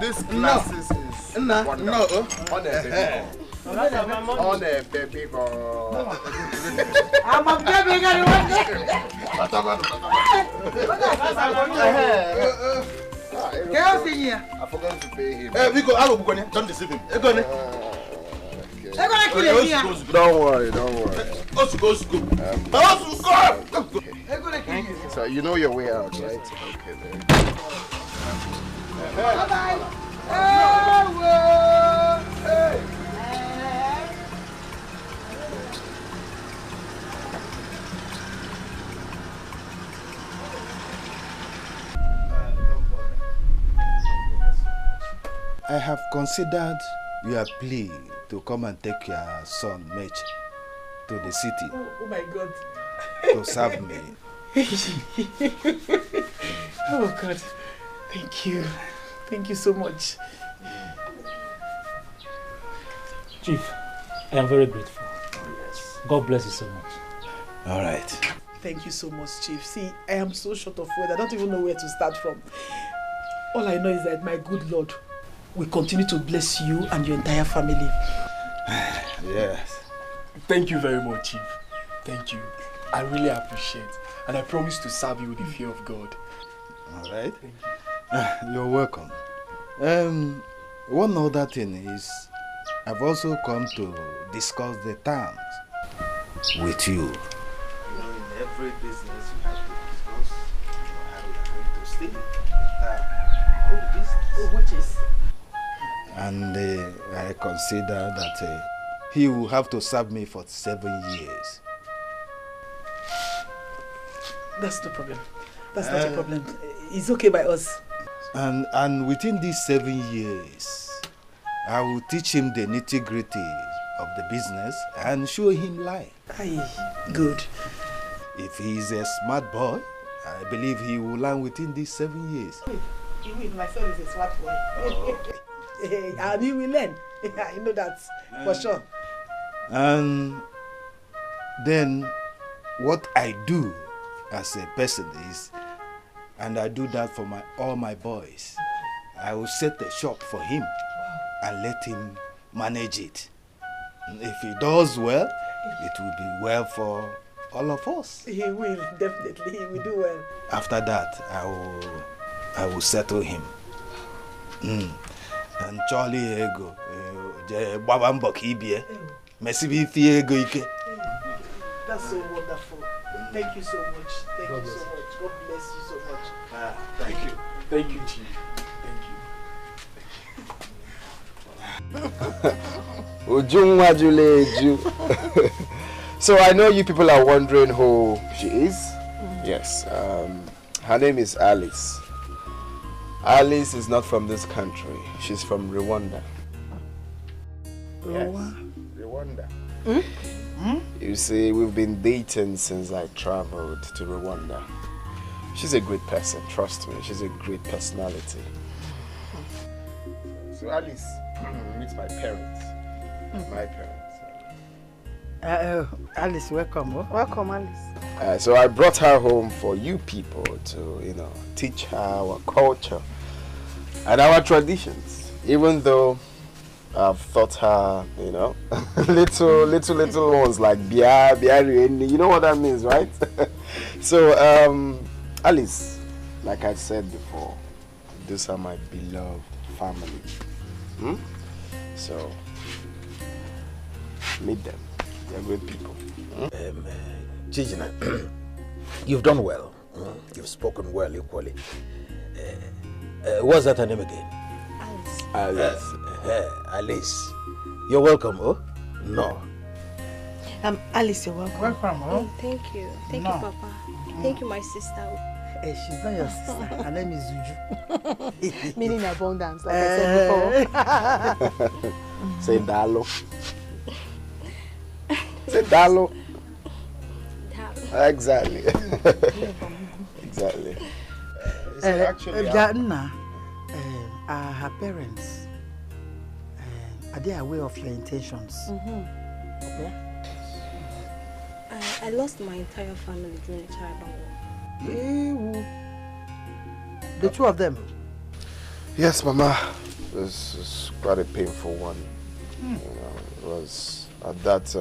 This glasses is on a baby girl. I'm a baby girl. I forgot to pay him. We go. Don't deceive him. Don't worry. So you know your way out, right? Okay, then. Bye-bye. I have considered your plea to come and take your son, Mitch, to the city. Oh my God. To serve me. Oh God. Thank you. Thank you so much. Chief, I am very grateful. Yes. God bless you so much. All right. Thank you so much, Chief. See, I am so short of words. I don't even know where to start from. All I know is that my good Lord will continue to bless you and your entire family. Yes. Thank you very much, Chief. Thank you. I really appreciate it. And I promise to serve you with the fear of God. All right. You're welcome. One other thing is, I've also come to discuss the terms with you. You know, in every business you have to discuss how you're going to stay. Which is? And I consider that he will have to serve me for 7 years. That's no problem. That's not a problem. It's okay by us. And within these 7 years, I will teach him the nitty-gritty of the business and show him life. Aye, good. If he is a smart boy, I believe he will learn within these 7 years. My son is a smart boy. And he will learn. I know that for sure. And then what I do as a person is, and I do that for all my boys, I will set a shop for him and let him manage it. And if he does well, it will be well for all of us. He will, definitely. He will do well. After that, I will settle him. And Charlie ego, Babambo Kibie, Messi ego ike. That's so wonderful. Thank you so much. Thank you so much. God bless you so much. Thank you. Thank you, Chief. Thank you. So I know you people are wondering who she is. Yes. Her name is Alice. Alice is not from this country. She's from Rwanda. Yes, Rwanda. You see, we've been dating since I traveled to Rwanda. She's a great person, trust me. She's a great personality. So Alice, meet my parents. My parents. Alice, welcome. Welcome, Alice. So I brought her home for you people to, teach her our culture and our traditions. Even though I've taught her, little ones like biari, you know what that means, right? So, Alice, like I said before, these are my beloved family. So, meet them. They're great people. Chijina, you've done well. You've spoken well equally. What's that her name again? Alice. Alice. You're welcome, oh? No. Alice, you're welcome. Welcome, oh. Thank you. Thank you, Papa. Thank you, my sister. Hey, she's not your sister. Her name is Zuju. Meaning abundance, like I said before. Say Dalo. Say Dalo. Exactly. Exactly. Her parents, are they aware of your intentions? Okay. I lost my entire family during the tribal war. The two of them? Yes, Mama. This is quite a painful one. You know, it was at that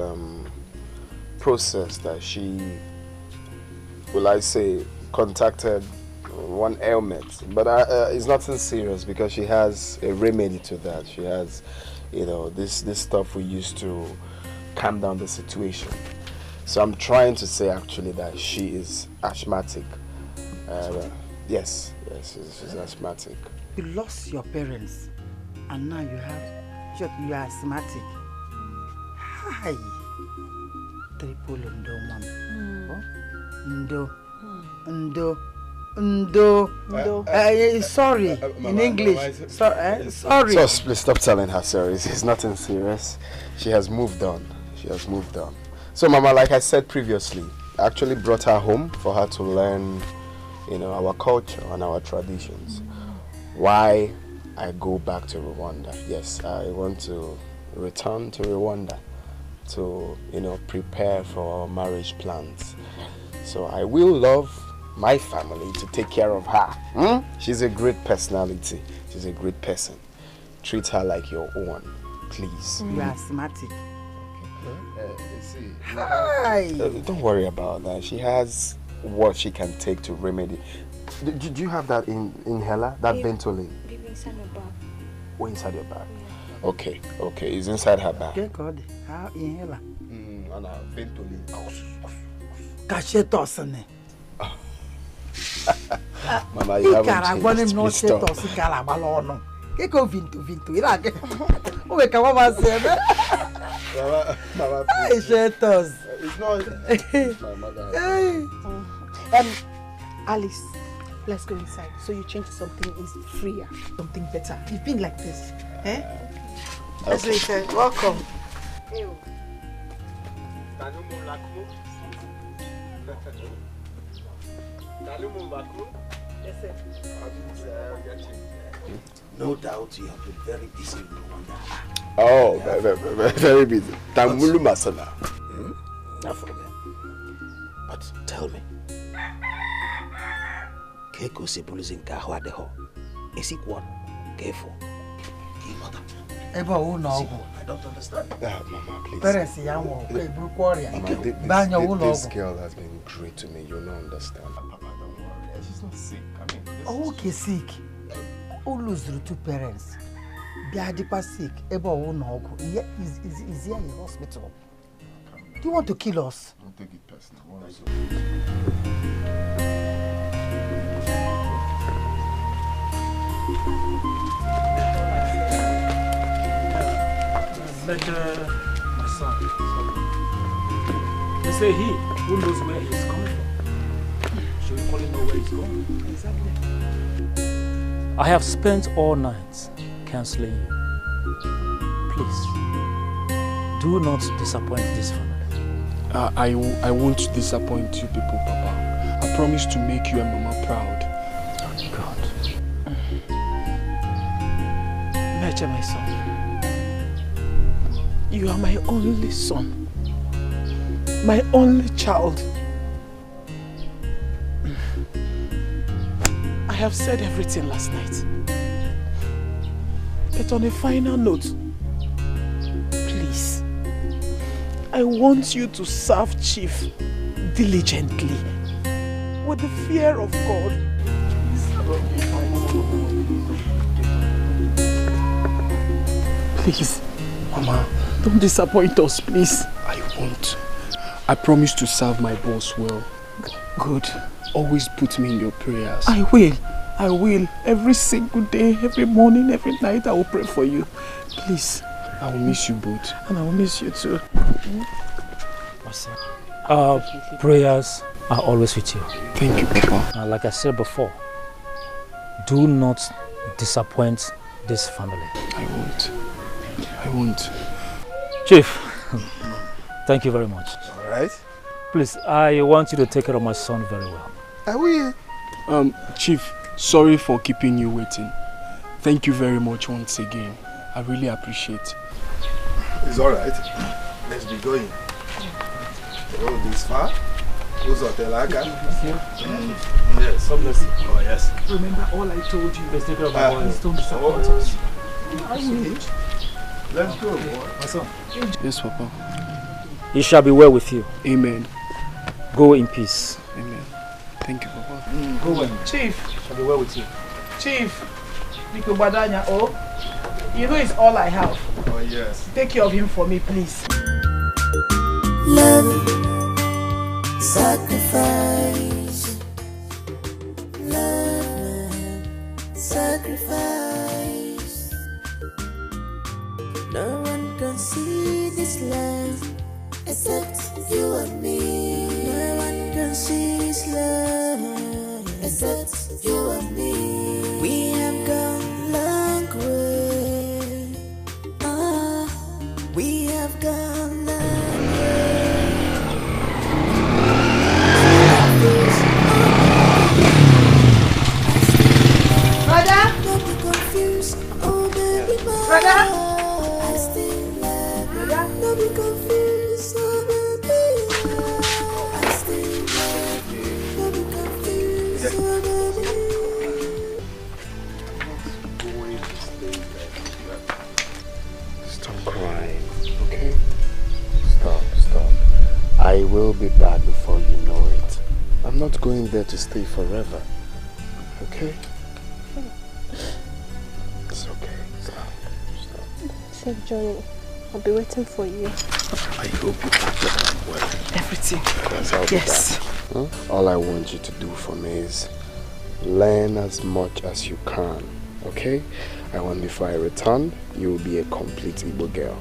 process that she, will I say, contacted one ailment. But it's nothing serious because she has a remedy to that. She has, you know, this stuff we used to calm down the situation. So I'm trying to say actually that she is asthmatic. Yes, she's asthmatic. You lost your parents and now you are asthmatic. Hi. Triple Ndo. Sorry, in English. Sorry. So please stop telling her sorry. It's nothing serious. She has moved on. So Mama, like I said previously, I actually brought her home for her to learn, you know, our culture and our traditions. Why I go back to Rwanda? Yes, I want to return to Rwanda to, you know, prepare for our marriage plans. So I will love my family to take care of her. She's a great personality. She's a great person. Treat her like your own, please. You are asthmatic. Hi. Don't worry about that. She has what she can take to remedy. Do you have that inhaler? That Ventolin? Inside my bag. Oh, inside your bag? Yeah. Okay. It's inside her bag. Okay, God. How inhaler? And a Ventolin. Cachetosane. Mama, you haven't changed. Please stop. Mama, please. It's not my mother. Alice, let's go inside. So you change to something is freer, something better. You've been like this, eh? Let's listen. Welcome. No doubt you have been very busy in Rwanda. Oh, very busy. Tamulu Masana. Not for me. But tell me, Keko Sibulus in Kahwa de Ho. Is it what? Careful. I don't understand. Mama, please. Mama, this girl has been great to me. You don't understand. Papa, don't worry. She's not sick. I mean, okay, sick. Who lose the two parents? They are sick. Is here in hospital? Do you want to kill us? Don't take it personal. But my son, they say he who knows where he's coming from. Should we call him know where he's going? Exactly. I have spent all night counseling you. Please, do not disappoint this family. I won't disappoint you people, Papa. I promise to make you and Mama proud. Oh, God. Mitch, my son. You are my only son. My only child. I have said everything last night. But on a final note, please, I want you to serve Chief diligently, with the fear of God. Please, Mama, don't disappoint us, please. I won't. I promise to serve my boss well. Good. Always put me in your prayers. I will. Every single day, every morning, every night, I will pray for you. Please. I will miss you both. And I will miss you too. Our prayers are always with you. Thank you, Papa. Like I said before, do not disappoint this family. I won't. I won't. Chief, thank you very much. All right. Please, I want you to take care of my son very well. I will. Chief, sorry for keeping you waiting. Thank you very much once again. I really appreciate. It's all right. Let's be going. Oh, this far? Who's hotel Aga? Yes. God bless you. Oh, yes. Remember all I told you. Let's take care of my boys. Don't disappoint us. Let's go, boy. My son. Yes, Papa. It shall be well with you. Amen. Go in peace. Amen. Thank you, Papa. Go well. Chief. It shall be well with you. Chief. Biko Badanya, oh. You know it's all I have. Oh, yes. Take care of him for me, please. Love, sacrifice. Love, sacrifice. No one can see this love except you and me. No one can see this love except you and me. We have gone long way. We have gone long way. Brother? Don't be confused, oh baby, Brother? I still love you. Don't be confused, oh baby, I still love you. Don't be confused, oh baby. Stop crying, okay? Stop. I will be back before you know it. I'm not going there to stay forever, okay? It's okay. Stop. Safe journey. I'll be waiting for you. I hope you pack your bag well. Everything. Because I'll be Yes. back. Huh? All I want you to do for me is learn as much as you can, okay? I want before I return, you will be a complete Igbo girl.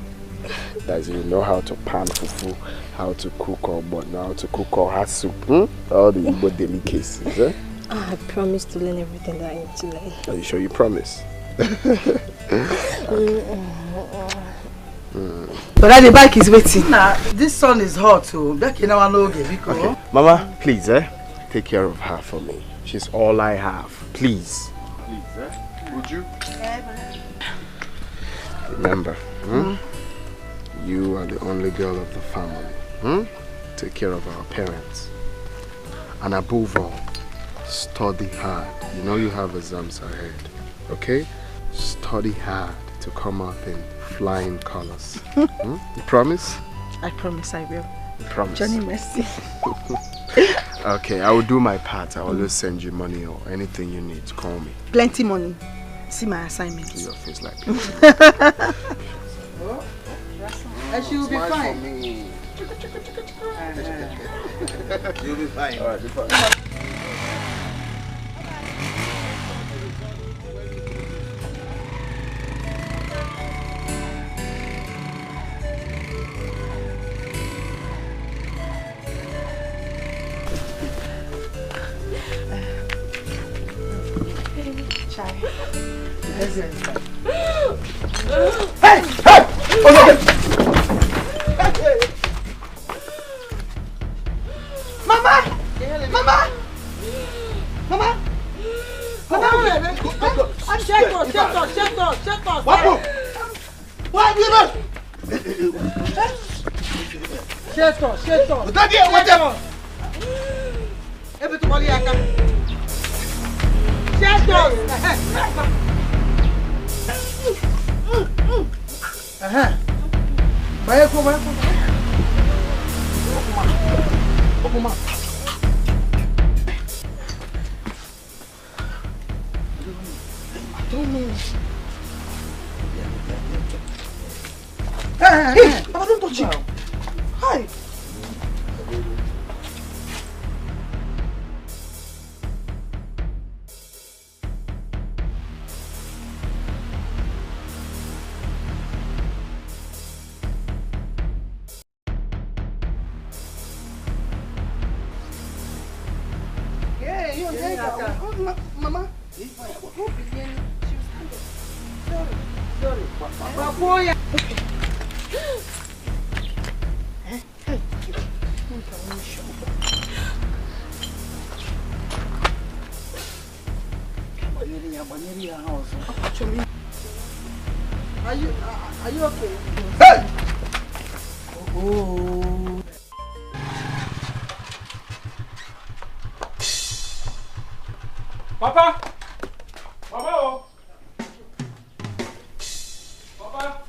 That is, you know how to pan fufu, how to cook or botna, how to cook or hot soup, all the Igbo delicacies, eh? I promise to learn everything that I need to learn. Are you sure you promise? But the bike is waiting. Nah, this sun is hot too. Back in our okay. Mama, please, take care of her for me. She's all I have. Please. Please, Would you? Remember, you are the only girl of the family. Take care of our parents. And above all, study hard. You know you have exams ahead, okay? Study hard to come out in flying colors. You promise? I promise I will. You promise? Johnny Mercy. Okay, I will do my part. I will always send you money or anything you need. Call me. Plenty money. See my assignment. Do your face like And she will be fine. You'll be fine. All right, be fine. Hey! Mama! Mama! Shut up! What? What? Shut up! Everybody, shut up! Hey, Papa, don't touch it. Hi. Mama. Sorry. Are you okay? Hey! Oh. Papa! Mama! Oh. Papa!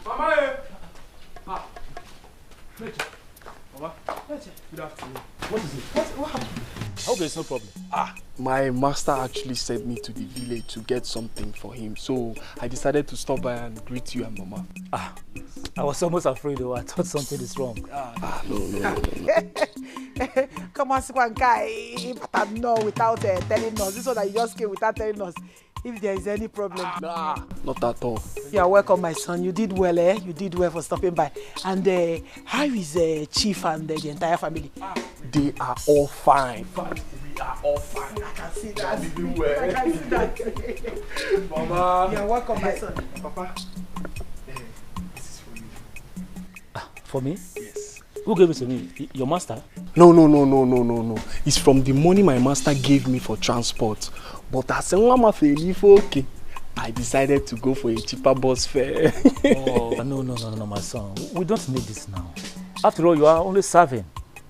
Mama! Ah! Mitch! Mama? Mitch! Good afternoon. What is it? What happened? I hope there's no problem. My master actually sent me to the village to get something for him, so I decided to stop by and greet you and Mama. I was almost afraid though. I thought something is wrong. No. Come on, Squankai. But no, without telling us. This one that you just came without telling us. If there is any problem. Nah, not at all. You are welcome, my son. You did well, eh? You did well for stopping by. And how is Chief and the entire family? They are all fine. We are all fine. I can see that. I can see that. Mama. You are welcome, my son. Papa, this is for you. For me? Yes. Who gave it to me? Your master? No. It's from the money my master gave me for transport. But as a mama okay, I decided to go for a cheaper bus fare. Oh, no, my son. We don't need this now. After all, you are only serving.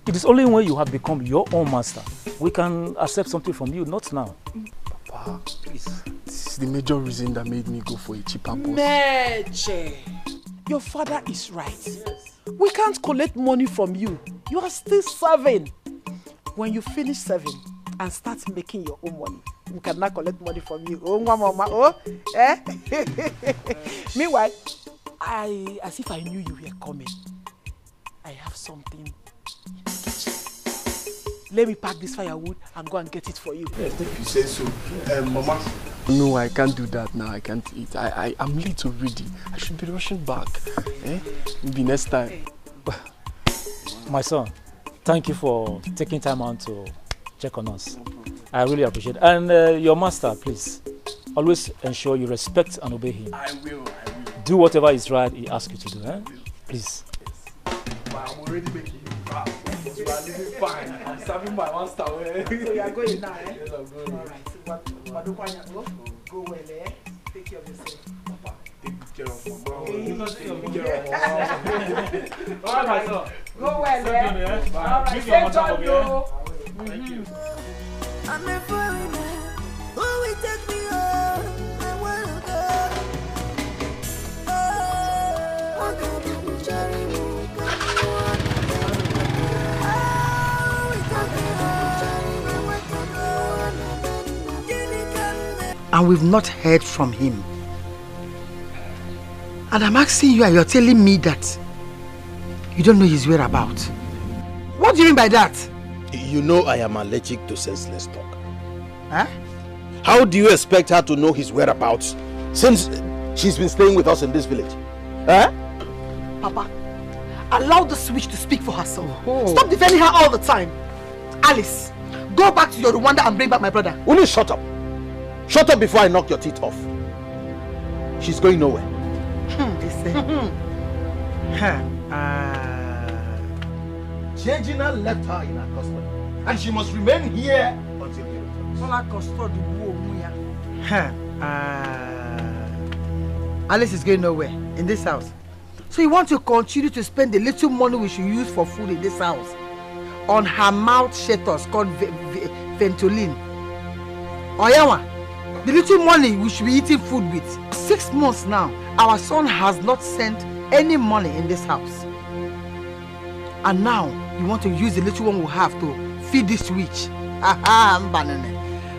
It is only when you have become your own master we can accept something from you, not now. Papa, please. This is the major reason that made me go for a cheaper bus. Mitch, your father is right. Yes. We can't collect money from you. You are still serving. When you finish serving and start making your own money, we cannot collect money from you. Oh, mama, oh, eh? Meanwhile, as if I knew you were coming, I have something in the kitchen. Let me pack this firewood and go and get it for you. Yes, if you say so. Mama. No, I can't do that now. I can't eat. I'm late already. I should be rushing back. Maybe next time. My son, thank you for taking time out to check on us. I really appreciate it. And your master, please, always ensure you respect and obey him. I will. Do whatever is right he asks you to do, eh? Please. Yes. I'm already making you proud. You are living fine. I'm serving my master. So you are going now, eh? Yes, I'm going. Alright. So go well, eh? Take care of yourself. Papa, take care of Mama. Alright, my son. Go well, eh? Alright, stay tuned, yo. Thank you. I'm a foreigner. Who will take me home? I wanna go. Oh, I'm gonna be cherry. And we've not heard from him. And I'm asking you and you're telling me that you don't know his whereabouts. What do you mean by that? You know I am allergic to senseless talk. Huh? How do you expect her to know his whereabouts since she's been staying with us in this village? Huh? Papa, allow this witch to speak for herself. Stop defending her all the time. Alice, go back to your Rwanda and bring back my brother. Will you shut up? Shut up before I knock your teeth off. She's going nowhere. Changina left her in her custody, and she must remain here until he returns. Alice is going nowhere in this house. So you want to continue to spend the little money we should use for food in this house on her mouth shutters called Ventolin? Oyawa, the little money we should be eating food with. 6 months now, our son has not sent any money in this house. And now, you want to use the little one we have to feed this witch.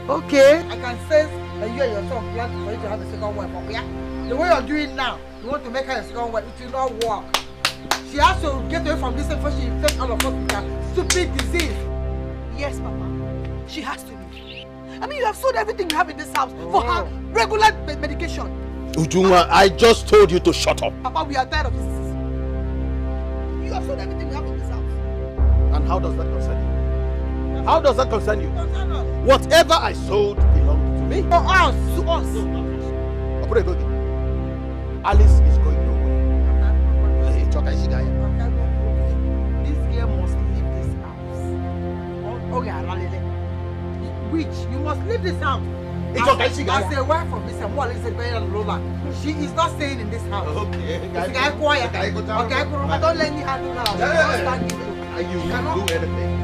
Okay, I can sense that you and your son plan for you to have a second wife. The way you're doing now, you want to make her a second wife, it will not work. She has to get away from this before she infects all of us with her stupid disease. Yes, Papa. She has to leave. I mean, you have sold everything you have in this house for her regular medication. Ujunwa, I just told you to shut up. Papa, we are tired of this. You have sold everything you have in this house. And how does that concern you? How does that concern you? Whatever I sold belonged to me. To us. To us. Alice is going nowhere. This girl must leave this house. Which? You must leave this house. As a wife of Mr. Lola, she is not staying in this house. Okay. Quiet. Okay, don't let me handle her. You cannot do anything.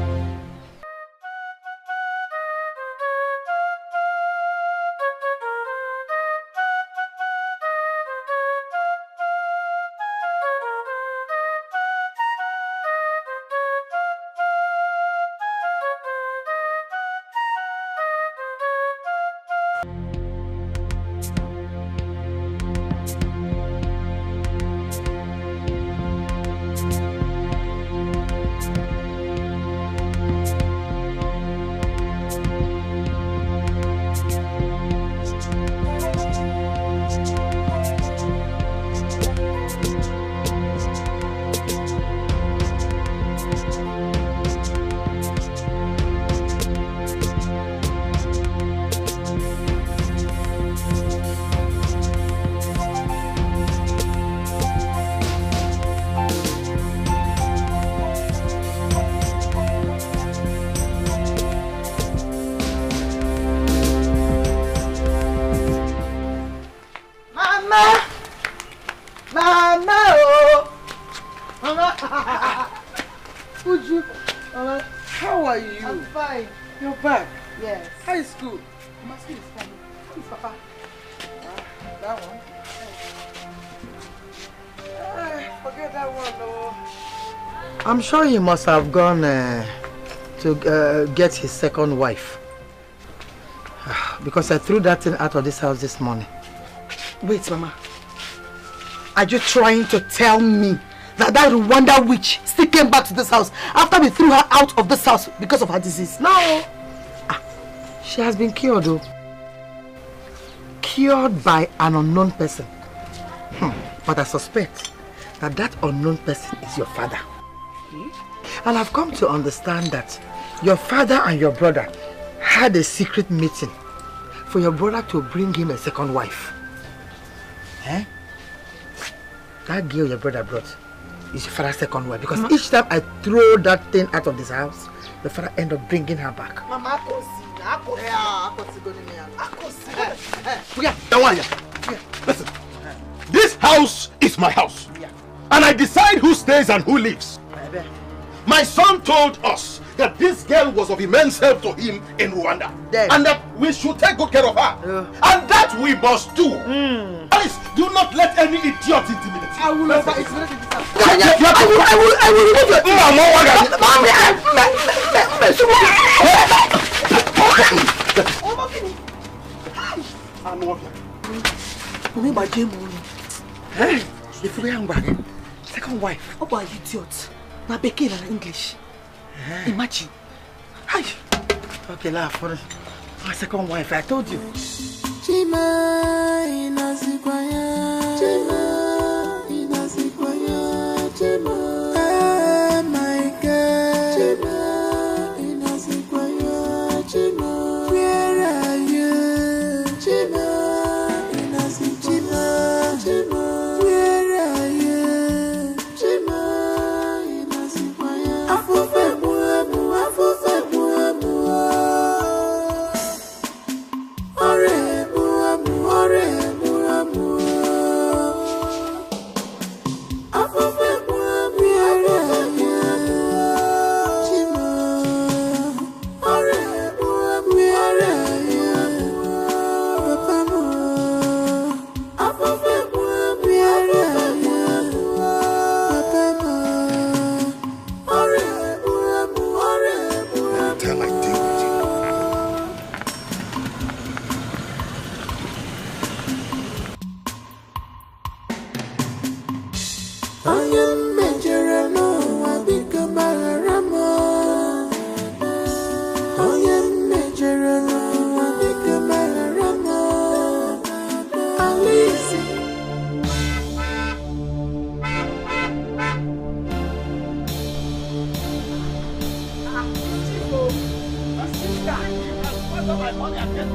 How are you? I'm fine. You're back? Yes. High school? My school is fine. Who is Papa? That one? Forget that one though. I'm sure he must have gone to get his second wife. Because I threw that thing out of this house this morning. Wait, Mama. Are you trying to tell me that Rwanda witch still came back to this house after we threw her out of this house because of her disease? No! She has been cured though. Cured by an unknown person. But I suspect that that unknown person is your father. And I've come to understand that your father and your brother had a secret meeting for your brother to bring him a second wife. Eh? That girl your brother brought is your father's second wife, because each time I throw that thing out of this house, the father end up bringing her back. Mama, listen, this house is my house, and I decide who stays and who leaves. My son told us that this girl was of immense help to him in Rwanda, and that we should take good care of her, and that we must do. Alice, do not let any idiot intimidate you. I will intimidate this house. I will remove your second wife. Oh, boy, idiot. Now, Becky in English. Imagine. Hi. Okay, laugh for my second wife. I told you. Chima inazikwaya. Chima inazikwaya. Chima. Oh my God. Chima inazikwaya. Chima. Where are you? Chima inazikwaya. Chima. Where are you? Chima inazikwaya. Afufe muamu. Afufe muamu. Ore muamu. Ore muamu. squander my money again.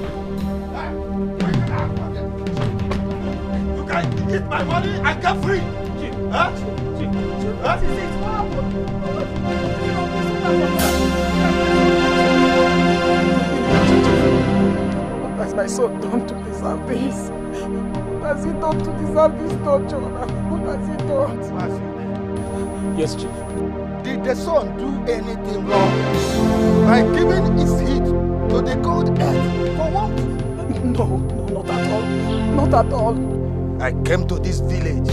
You can eat my money and get free. Huh? What is it? What happened? What has my son done to deserve this? What has he done to deserve this torture? What has he done? Yes, Chief. Did the son do anything wrong by giving his heat to the cold earth for what? No, not at all. Not at all. I came to this village,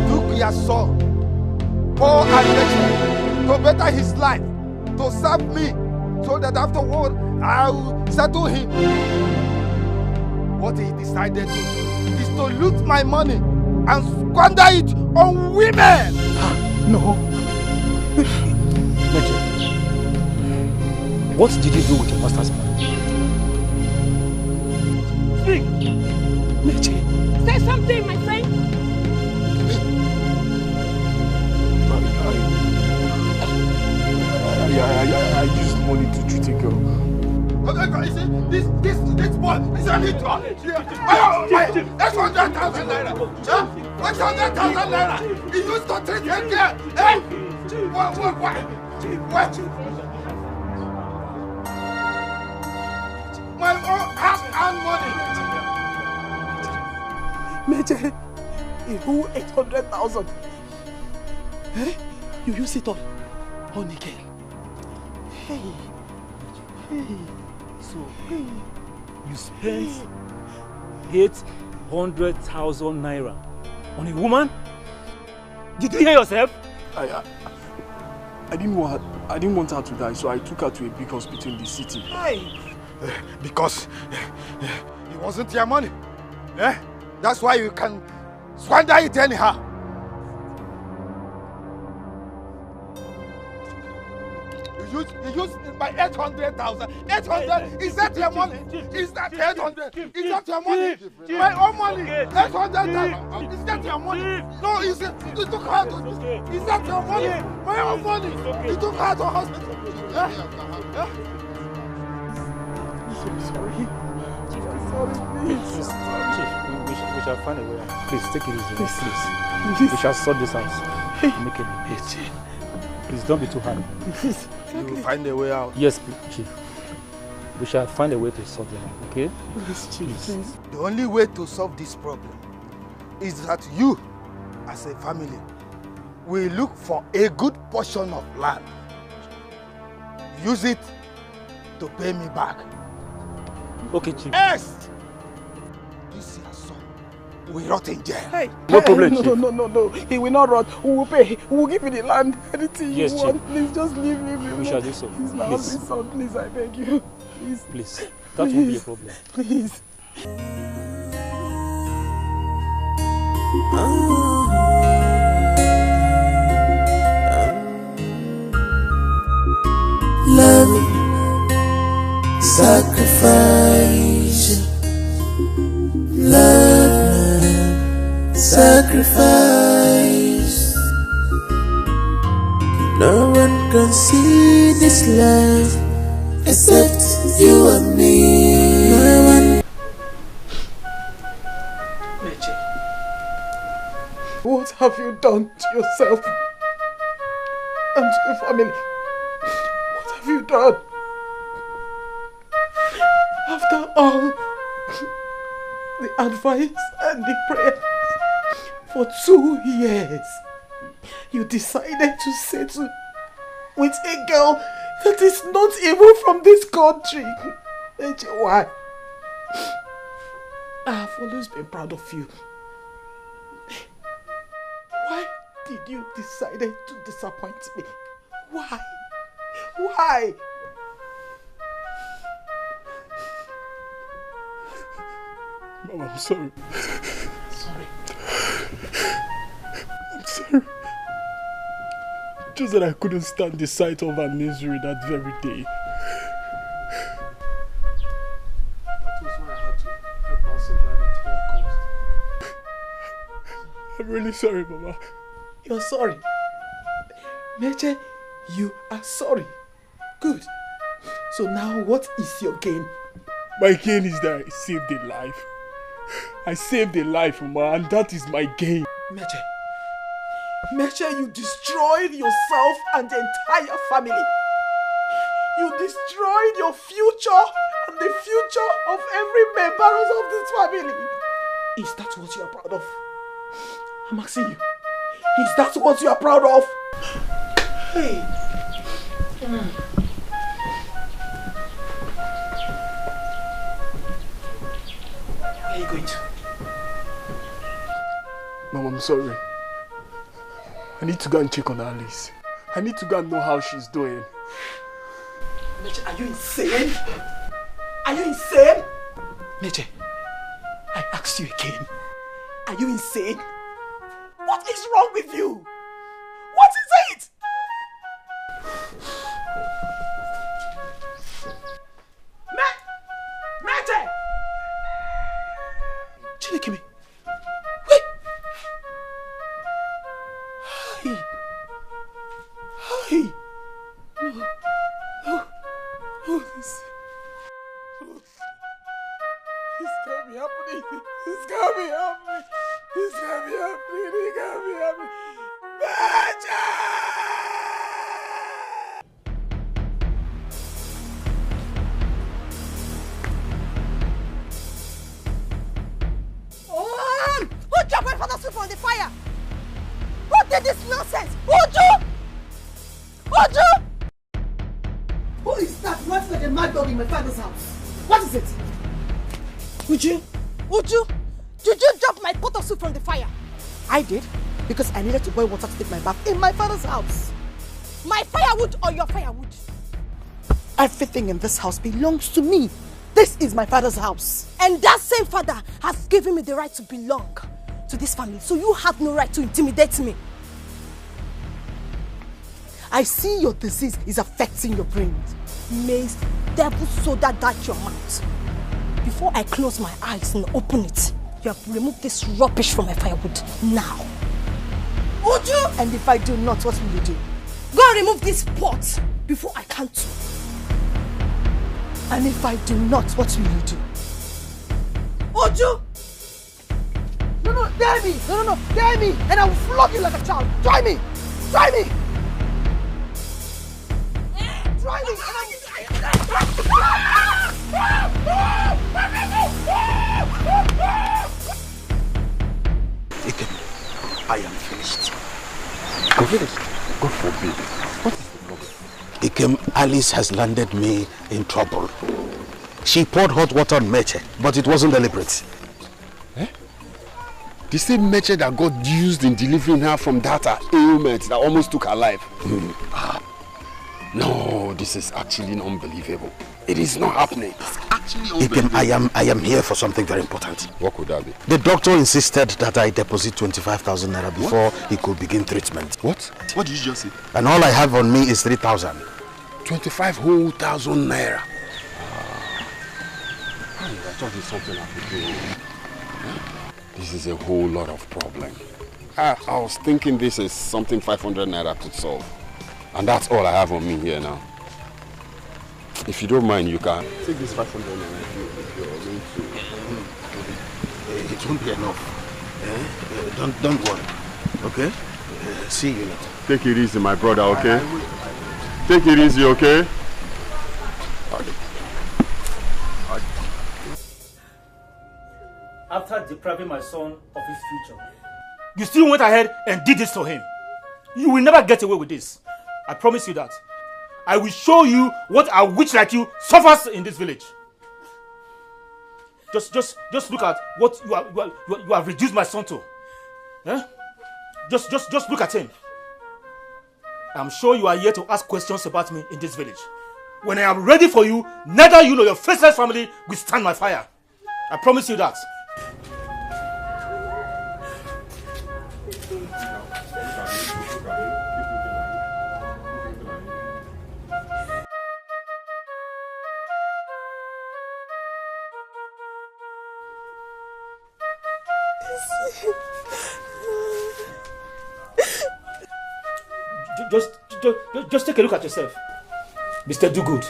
took your son, poor and wretched, to better his life, to serve me, so that afterward I will settle him. What he decided to do is to loot my money and squander it on women. No. Mitch, what did you do with your master's money? Speak! Mitch. Say something, my friend. I used money to treat a girl. This boy is an idiot. 800,000 naira. 800,000 naira. He used to treat a girl. Hey! What? My own hard-earned money. Mitch, who 800,000? Eh? You use it all on the girl. Hey. So, you spent 800,000 naira on a woman? Did you hear yourself? I didn't want her to die, so I took her to a big hospital in the city. Hey. Because it wasn't your money. Eh? That's why you can squander it anyhow. You used my 800,000. 800? Is that your money? Is that 800? Is that your money? My own money. 800,000. Is that your money? No, you took her to. Is that your money? My own money. You took her to hospital. I'm sorry. I'm sorry, please. Chief, we shall find a way. Please, take it easy. Please. Please. We shall sort this out. Make it. Please, don't be too hard. Please. You will find a way out. Yes, Chief. We shall find a way to sort them out, okay? Please, Chief, please. The only way to solve this problem is that you, as a family, will look for a good portion of land. Use it to pay me back. Okay, Chief. Yes! This your son will rot in jail. Hey, no problem, Chief. No. He will not rot. We will pay. We will give you the land. Anything yes, you want. Chief. Please, just leave him. We shall do so. He's my only son. Please, I beg you. Please. That won't be a problem. Please. Love, sacrifice. Love, sacrifice. No one can see this love except you and me. No one. Mitch, what have you done to yourself and to the family? What have you done? After all the advice and the prayers for 2 years, you decided to settle with a girl that is not even from this country. Why? I have always been proud of you. Why did you decide to disappoint me? Why? Why? Mom, I'm sorry. Sorry. I'm sorry. Just that I couldn't stand the sight of her misery that very day. That was why I had to help her survive at all costs. I'm really sorry, Mama. You're sorry. Meche, you are sorry. Good. So now what is your gain? My gain is that I saved a life. I saved a life, Uma, and that is my gain. Meche, you destroyed yourself and the entire family. You destroyed your future and the future of every member of this family. Is that what you are proud of? I'm asking you. Is that what you are proud of? Hey. Where are you going to? Mom, I'm sorry. I need to go and check on Alice. I need to go and know how she's doing. Meche, are you insane? Are you insane? Meche, I asked you again. Are you insane? What is wrong with you? What is it? Meche! Chinikimi. Wait! Hi! No, this can't be happening. This can't be happening. This can't be happening. It can't be happening. Who dropped my father's food from the fire? Who did this nonsense? Uju! Who is that? What's like a mad dog in my father's house? What is it? Uju, did you drop my pot of soup from the fire? I did, because I needed to boil water to take my bath in my father's house. My firewood or your firewood? Everything in this house belongs to me. This is my father's house. And that same father has given me the right to belong to this family, so you have no right to intimidate me. I see your disease is affecting your brain. May devil soda that your mouth. Before I close my eyes and open it, you have to remove this rubbish from my firewood now. Would you? And if I do not, what will you do? Go and remove this pot before I count two. And if I do not, what will you do? Would you? No, dare me! No, dare me! And I will flog you like a child! Try me! Try me! Try me! I am finished. I'm finished. God forbid. What is the problem? Ikem, Alice has landed me in trouble. She poured hot water on Meche, but it wasn't deliberate. The same Meche that got used in delivering her from that ailment that almost took her life. No, this is actually unbelievable. It is not happening. It's actually unbelievable. Ikem, I am here for something very important. What could that be? The doctor insisted that I deposit 25,000 naira before he could begin treatment. What? What did you just say? And all I have on me is 3,000. 25,000 naira. I thought it's something I could do. This is a whole lot of problem. I was thinking this is something 500 naira could solve. And that's all I have on me here now. If you don't mind, you can take this 500 naira if you're going to. It won't be enough. Don't worry. Okay? See you later. Take it easy, my brother, okay? Take it easy, okay? After depriving my son of his future, you still went ahead and did this to him. You will never get away with this. I promise you that. I will show you what a witch like you suffers in this village. Just look at what you have reduced my son to. Eh? Just look at him. I'm sure you are here to ask questions about me in this village. When I am ready for you, neither you nor your faceless family will stand my fire. I promise you that. Just take a look at yourself, Mr. Do-Good.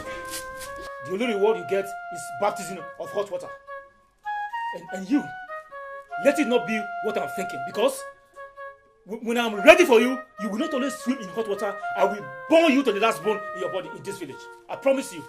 the only reward you get is baptism of hot water. And you, let it not be what I'm thinking, because when I'm ready for you, you will not only swim in hot water, I will burn you to the last bone in your body in this village. I promise you.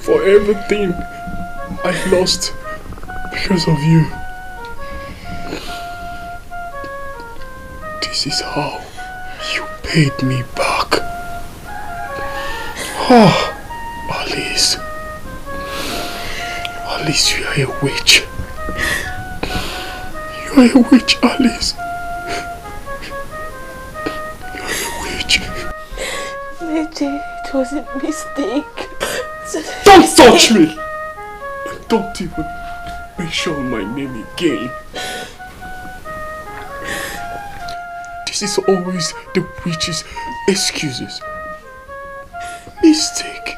For everything I lost because of you. This is how you paid me back. Oh, Alice. Alice, you are a witch. You are a witch, Alice. You are a witch. Mitch, it was a mistake. Don't touch me! And don't even mention my name again. This is always the witch's excuses. Mistake.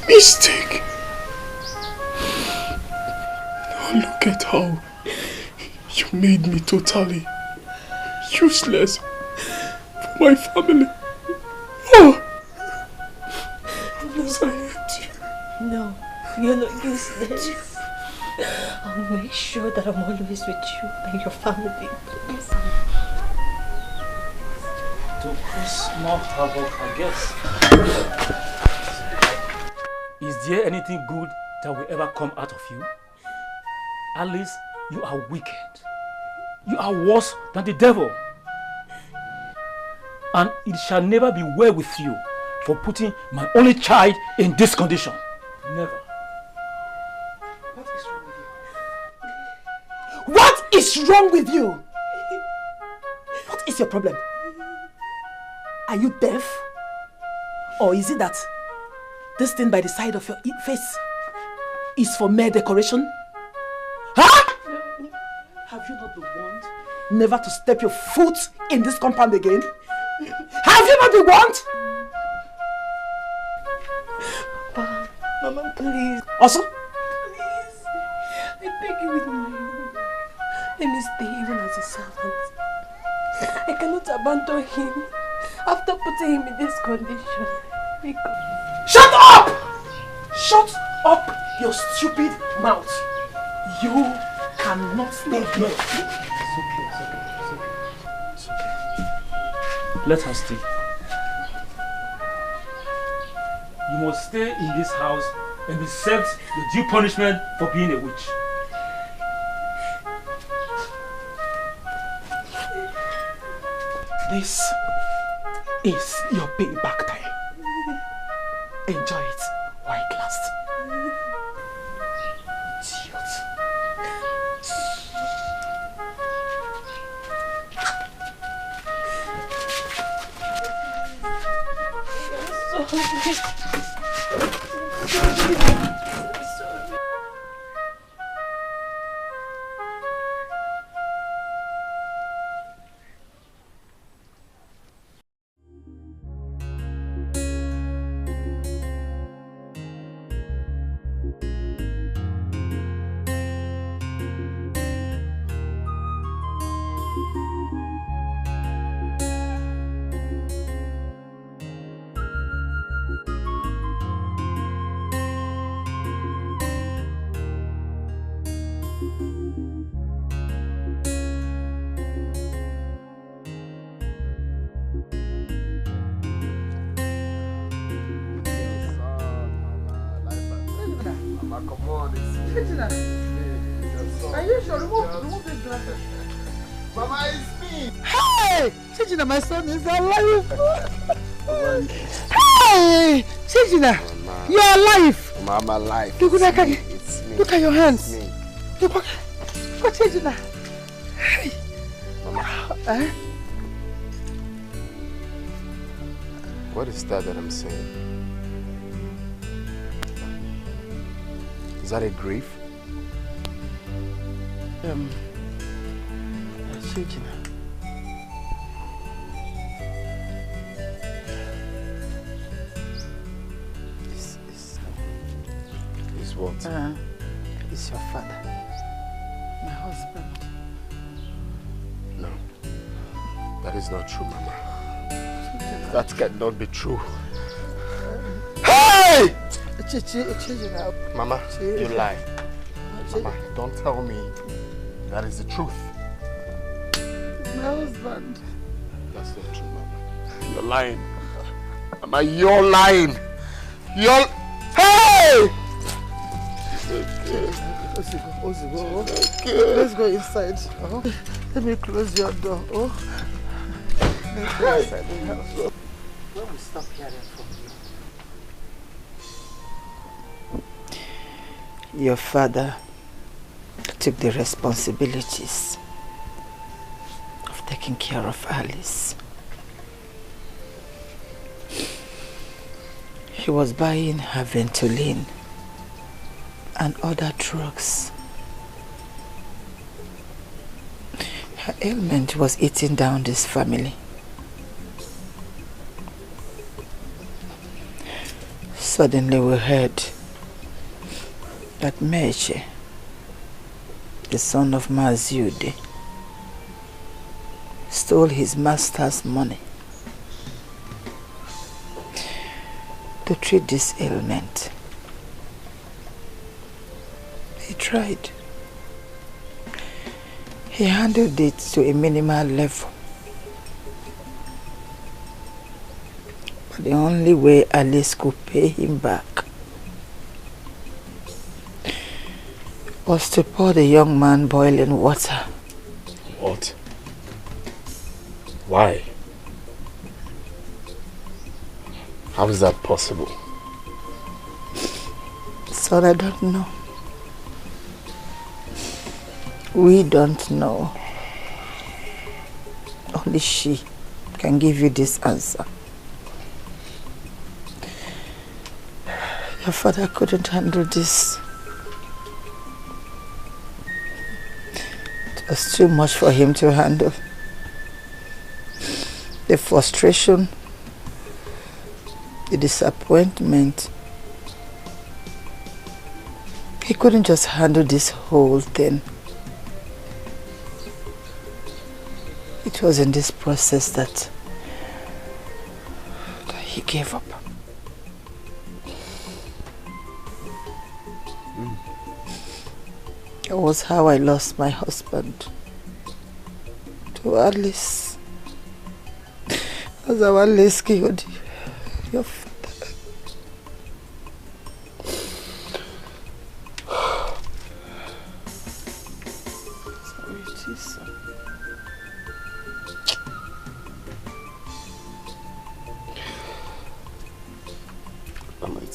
Mistake. Now look at how you made me totally useless for my family. Oh! No, you're not useless. I'll make sure that I'm always with you and your family, please. To cause more havoc, I guess. Is there anything good that will ever come out of you? Alice, you are wicked. You are worse than the devil. And it shall never be well with you for putting my only child in this condition. Never. What is wrong with you? What is your problem? Are you deaf? Or is it that this thing by the side of your face is for mere decoration? Huh? Have you not been warned never to step your foot in this compound again? Have you not been warned? Papa, Mama, please. Also? Please. I beg you with my own life. Let me stay even as a servant. I cannot abandon him after putting him in this condition. Shut up! Shut up your stupid mouth. You cannot stay here. It's okay. Let her stay. You must stay in this house and accept the due punishment for being a witch. This is your payback time. Enjoy it while it lasts. Are you sure? Remove these glasses. Mama, it's me. Hey! Chijina, my son is alive. Hey! Chijina, you're alive. Mama, I'm alive. Look at It's me. Look at your hands. It's me. Look at Chijina. Hey! Mama. What is that I'm saying? Is that a grief? Chijina. Is what? It's your father. My husband. No. That is not true, Mama. That cannot be true. Hey! Mama, you lie. Mama, don't tell me that is the truth. My husband. That's not true, Mama. You're lying. Mama, you're lying. You're... Hey! Wazico. Let's go inside. Let me close your door. Let's go inside the house. When we stop hearing from you? Your father took the responsibilities of taking care of Alice. He was buying her Ventolin and other drugs. Her ailment was eating down this family. Suddenly we heard that Mitch, the son of Maziude, stole his master's money to treat this ailment. He tried. He handled it to a minimal level. But the only way Alice could pay him back was to pour the young man boiling water. What? Why? How is that possible? Son, I don't know. We don't know. Only she can give you this answer. Your father couldn't handle this. It was too much for him to handle. The frustration, the disappointment. He couldn't just handle this whole thing. It was in this process that he gave up. That was how I lost my husband to Alice. That's how Alice killed your father.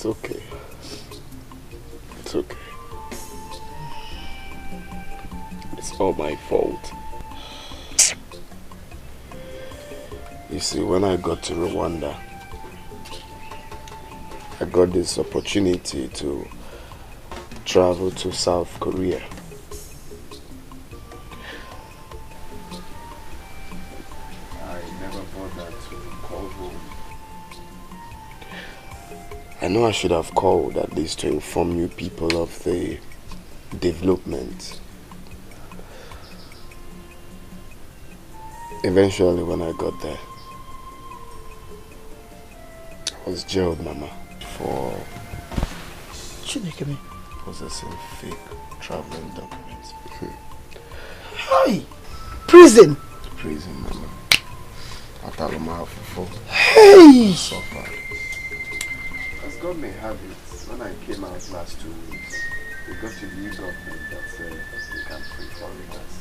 It's okay. It's okay. It's all my fault. You see, when I got to Rwanda, I got this opportunity to travel to South Korea. I never bothered to call home. I know I should have called at least to inform you people of the development. Eventually, when I got there, I was jailed, Mama, for possessing fake traveling documents. Hi! Prison! Prison, Mama. I tell them how for Hey! So far. As God may have it, when I came out last 2 weeks, we got a new government that said we can free foreigners.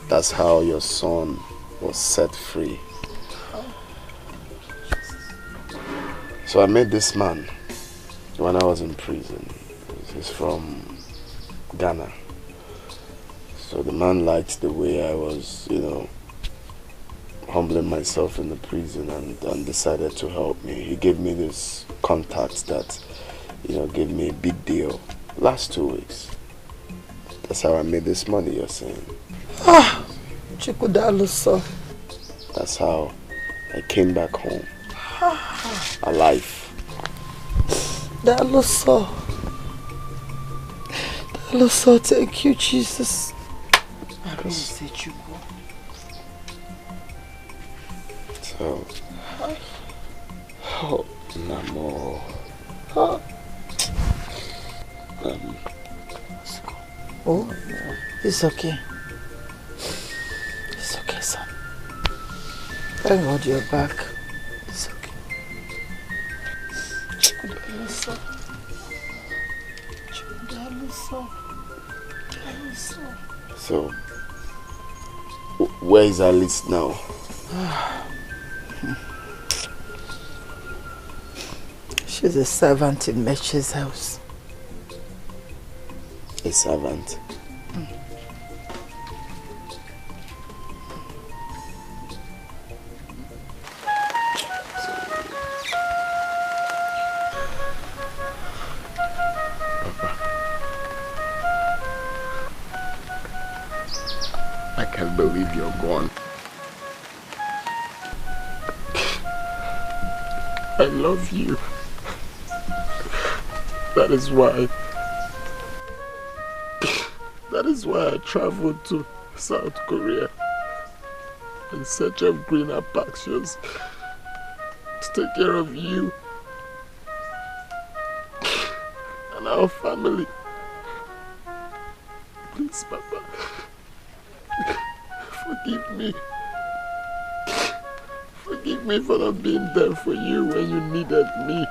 That's how your son was set free. So I met this man when I was in prison. He's from Ghana. So the man liked the way I was, you know, humbling myself in the prison and decided to help me. He gave me this contact that, you know, gave me a big deal last 2 weeks. That's how I made this money, you're saying. Ah, Chikudaluso. That's how I came back home. Alive. Daluso. Daluso, thank you, Jesus. I really say Chuku. So, oh, Namo. Oh, it's okay. It's okay, son. Thank God you're back. It's okay. So, where is Alice now? She's a servant in Mitch's house. A servant? I can't believe you're gone. I love you. That is why I traveled to South Korea in search of greener pastures to take care of you and our family. Please, Papa, forgive me. Forgive me for not being there for you when you needed me.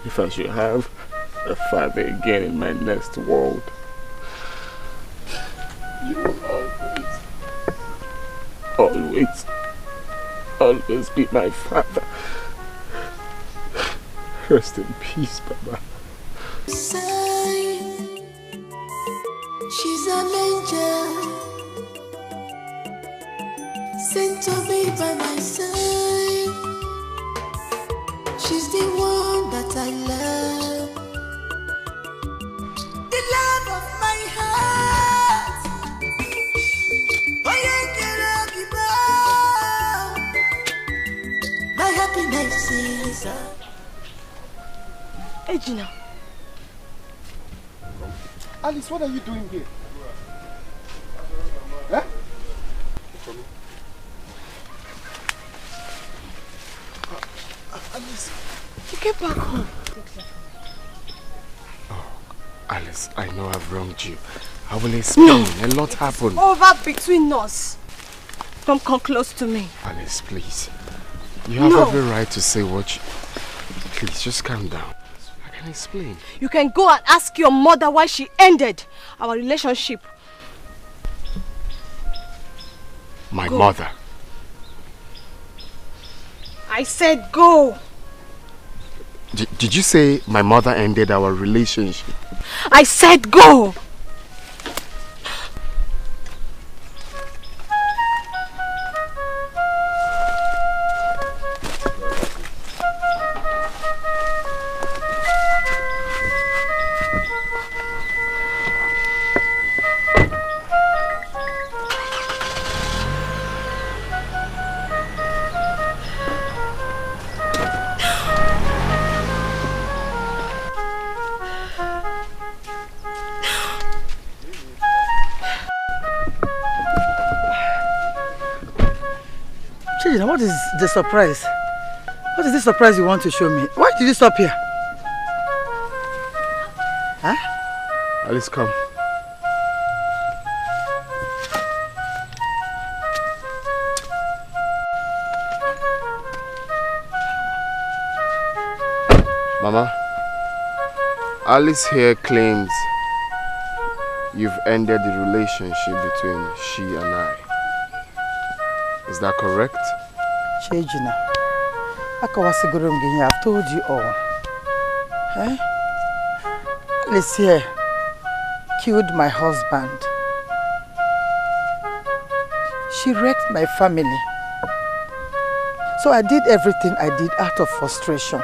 If I should have a father again in my next world, you will always be my father. Rest in peace, Baba. She's an angel, sent to be by my side. She's the one that I love, the love of my heart. Oh, yeah, my happiness is Ejina. Alice, what are you doing here? Huh? Alice, you get back home. Oh, Alice, I know I've wronged you. I will explain. A lot happened. Over between us. Don't come close to me. Alice, please. You have every right to say what you... Please, just calm down. I can explain. You can go and ask your mother why she ended our relationship. my mother. I said go. Did you say my mother ended our relationship? I said go. What is the surprise? What is the surprise you want to show me? Why did you stop here? Huh? Alice, come. Mama, Alice here claims you've ended the relationship between she and I. Is that correct? Chejina, I've told you all. Eh? Alice here killed my husband. She wrecked my family. So I did everything I did out of frustration.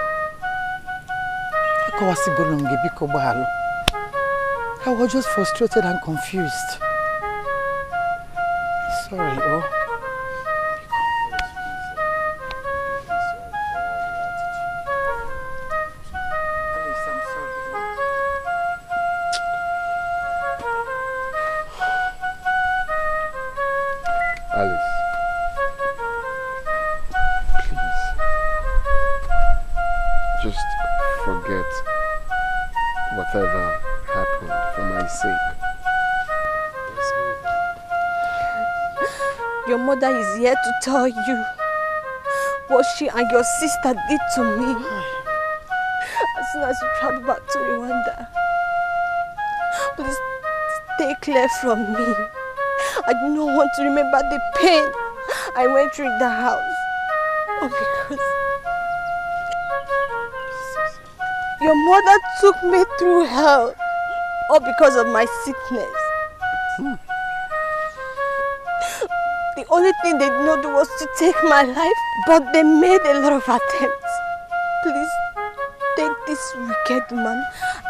I was just frustrated and confused. Sorry, oh. Your mother is here to tell you what she and your sister did to me as soon as you travel back to Rwanda. Please stay clear from me. I do not want to remember the pain I went through in the house. Oh, because your mother took me through hell, all because of my sickness. The only thing they did not do was to take my life, but they made a lot of attempts. Please, take this wicked man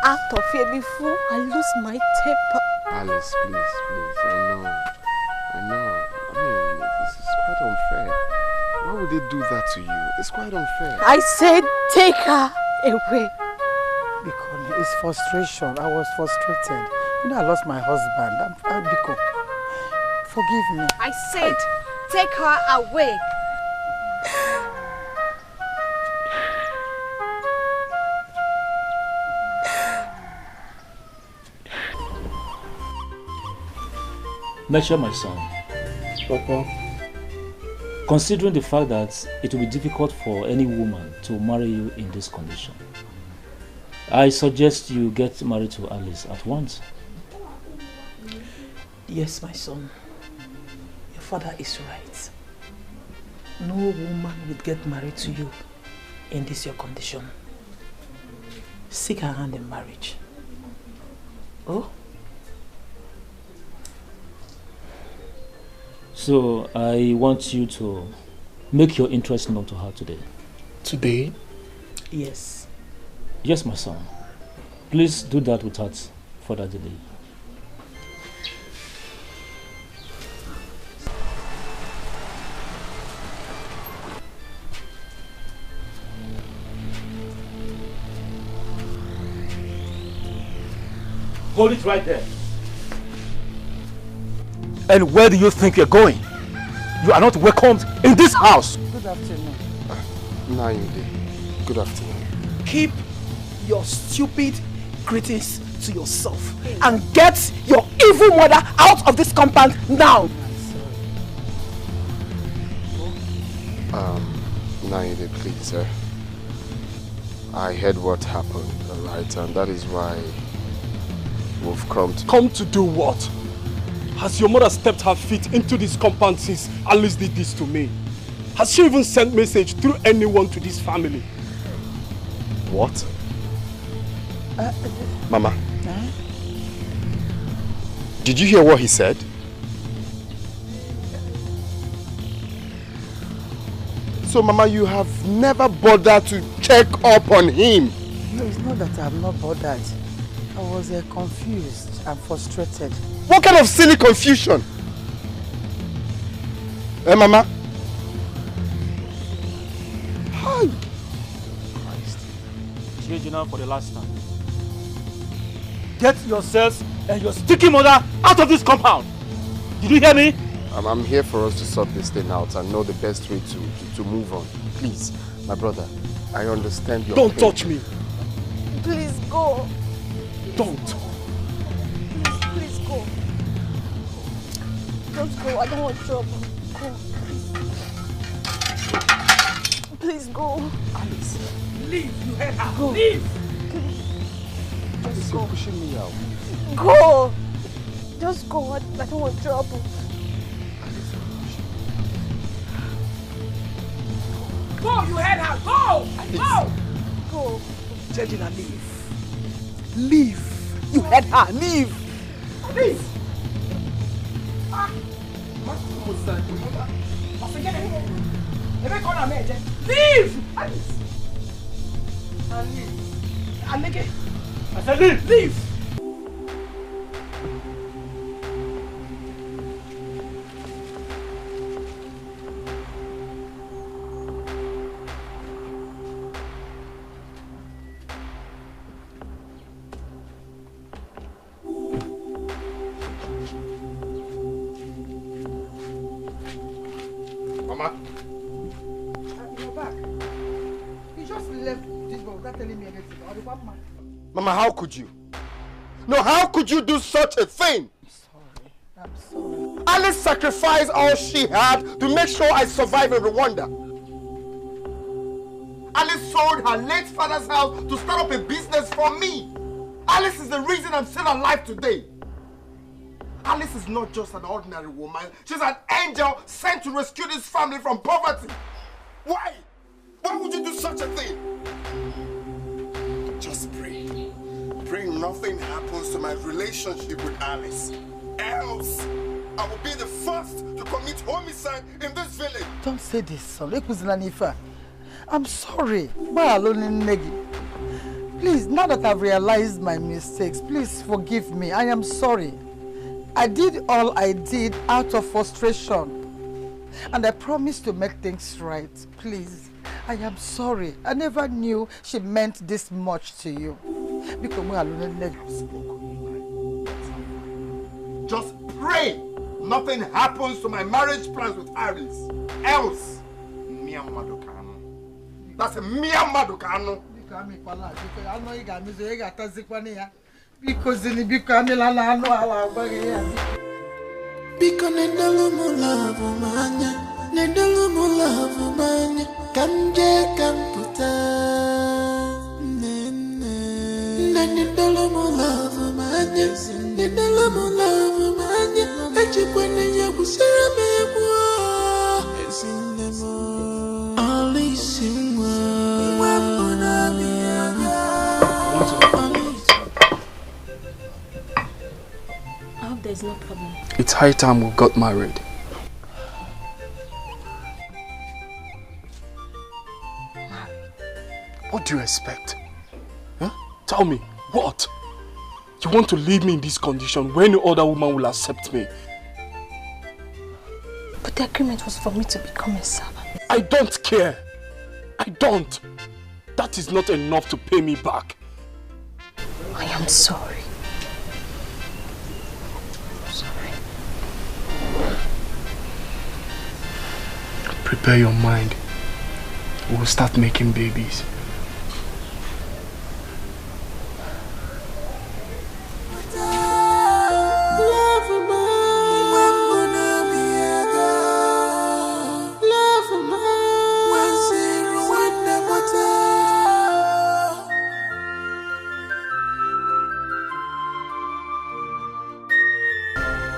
out of here before I lose my temper. Alice, please, I know. I mean, this is quite unfair. Why would they do that to you? It's quite unfair. I said, take her away. Biko, it's frustration. I was frustrated. You know, I lost my husband. Biko, forgive me. I said, take her away. Nurture, my son. Papa. Considering the fact that it will be difficult for any woman to marry you in this condition, I suggest you get married to Alice at once. Yes, my son. Your father is right. No woman would get married to you in this your condition. Seek her hand in marriage. Oh? So I want you to make your interest known to her today. Today? Yes. Yes, my son. Please do that without further delay. Hold it right there. And where do you think you're going? You are not welcomed in this house. Good afternoon. Naide, good afternoon. Keep your stupid greetings to yourself and get your evil mother out of this compound now. Naide, please, sir. I heard what happened, alright, and that is why we've come to... Come to do what? Has your mother stepped her feet into this compound since Alice did this to me? Has she even sent message through anyone to this family? What? Mama. Did you hear what he said? So, Mama, you have never bothered to check up on him? No, it's not that I'm not bothered. I was confused and frustrated. What kind of silly confusion? Eh, Mama? Hi. Christ. Change now for the last time. Get yourselves and your sticky mother out of this compound. Did you hear me? I'm here for us to sort this thing out and know the best way to move on. Please, my brother, I understand your Don't pain. touch me. Please go. Don't. Please go. Don't go. I don't want trouble. Go. Please go. Alice, leave. You heard her. Go. Leave. Just You're go. pushing me out. Go. Just go. I don't want trouble. Go. You heard her. Go. Go. Go. Jejina, leave. Leave. You heard her. Leave. Leave. Leave. Alice. Leave. I said leave. Leave. Mama. You're back. You just left this one without telling me anything. Or the man. Mama, how could you? No, how could you do such a thing? I'm sorry. Alice sacrificed all she had to make sure I survive in Rwanda. Alice sold her late father's house to start up a business for me. Alice is the reason I'm still alive today. Alice is not just an ordinary woman. She's an angel sent to rescue this family from poverty. Why? Why would you do such a thing? Just pray. Pray nothing happens to my relationship with Alice. Else, I will be the first to commit homicide in this village. Don't say this, son. I'm sorry. Please, now that I've realized my mistakes, please forgive me. I am sorry. I did all I did out of frustration. And I promise to make things right. Please, I am sorry. I never knew she meant this much to you. Just pray nothing happens to my marriage plans with Alice. Else, that's a Miamadukano. Because Kamje kamputa Nidolomo love manya Nidolomo love manya Echikwane ya kusira mebwa Esinemo Alisimwa Wapuna miyaga I hope there's no problem. It's high time we got married. What do you expect? Huh? Tell me, what? You want to leave me in this condition when no other woman will accept me? But the agreement was for me to become a servant. I don't care. I don't. That is not enough to pay me back. I am sorry. I'm sorry. Prepare your mind. We'll start making babies.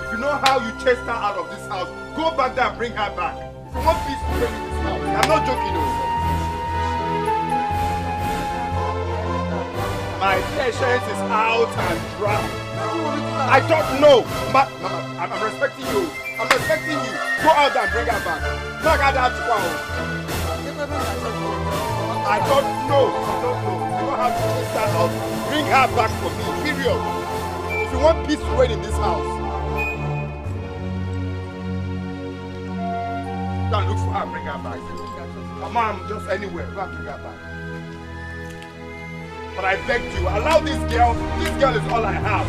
You know how chased her out of this house, go back there and bring her back. If you want peace to reign in this house, I'm not joking, no. My patience is out and dry. I don't know. I'm respecting you. I'm respecting you. Go out there and bring her back. I don't know. You don't have to chase her out. Bring her back for me, period. If you want peace to reign in this house, go and look for her and bring her back. Mom, just anywhere. Go and bring her back. But I beg you, allow this girl. This girl is all I have.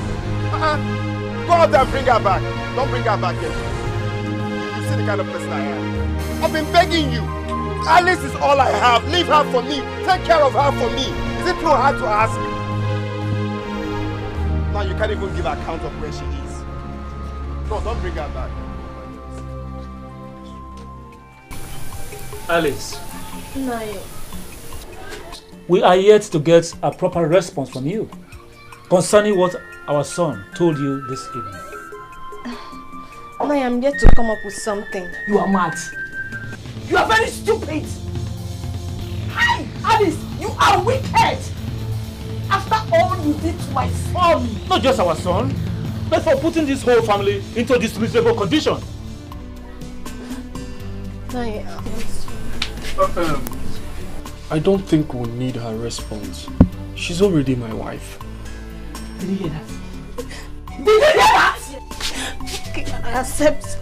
Go out there and bring her back. Don't bring her back yet. You see the kind of person I am. I've been begging you. Alice is all I have. Leave her for me. Take care of her for me. Is it too hard to ask? Now you can't even give account of where she is. No, don't bring her back. Alice. No. We are yet to get a proper response from you concerning what our son told you this evening. I am yet to come up with something. You are mad. You are very stupid. Hi, Alice, you are wicked. After all you did to my son. Not just our son, but for putting this whole family into this miserable condition. I don't think we'll need her response. She's already my wife. Did you hear that? Did you hear that? Okay, I accept.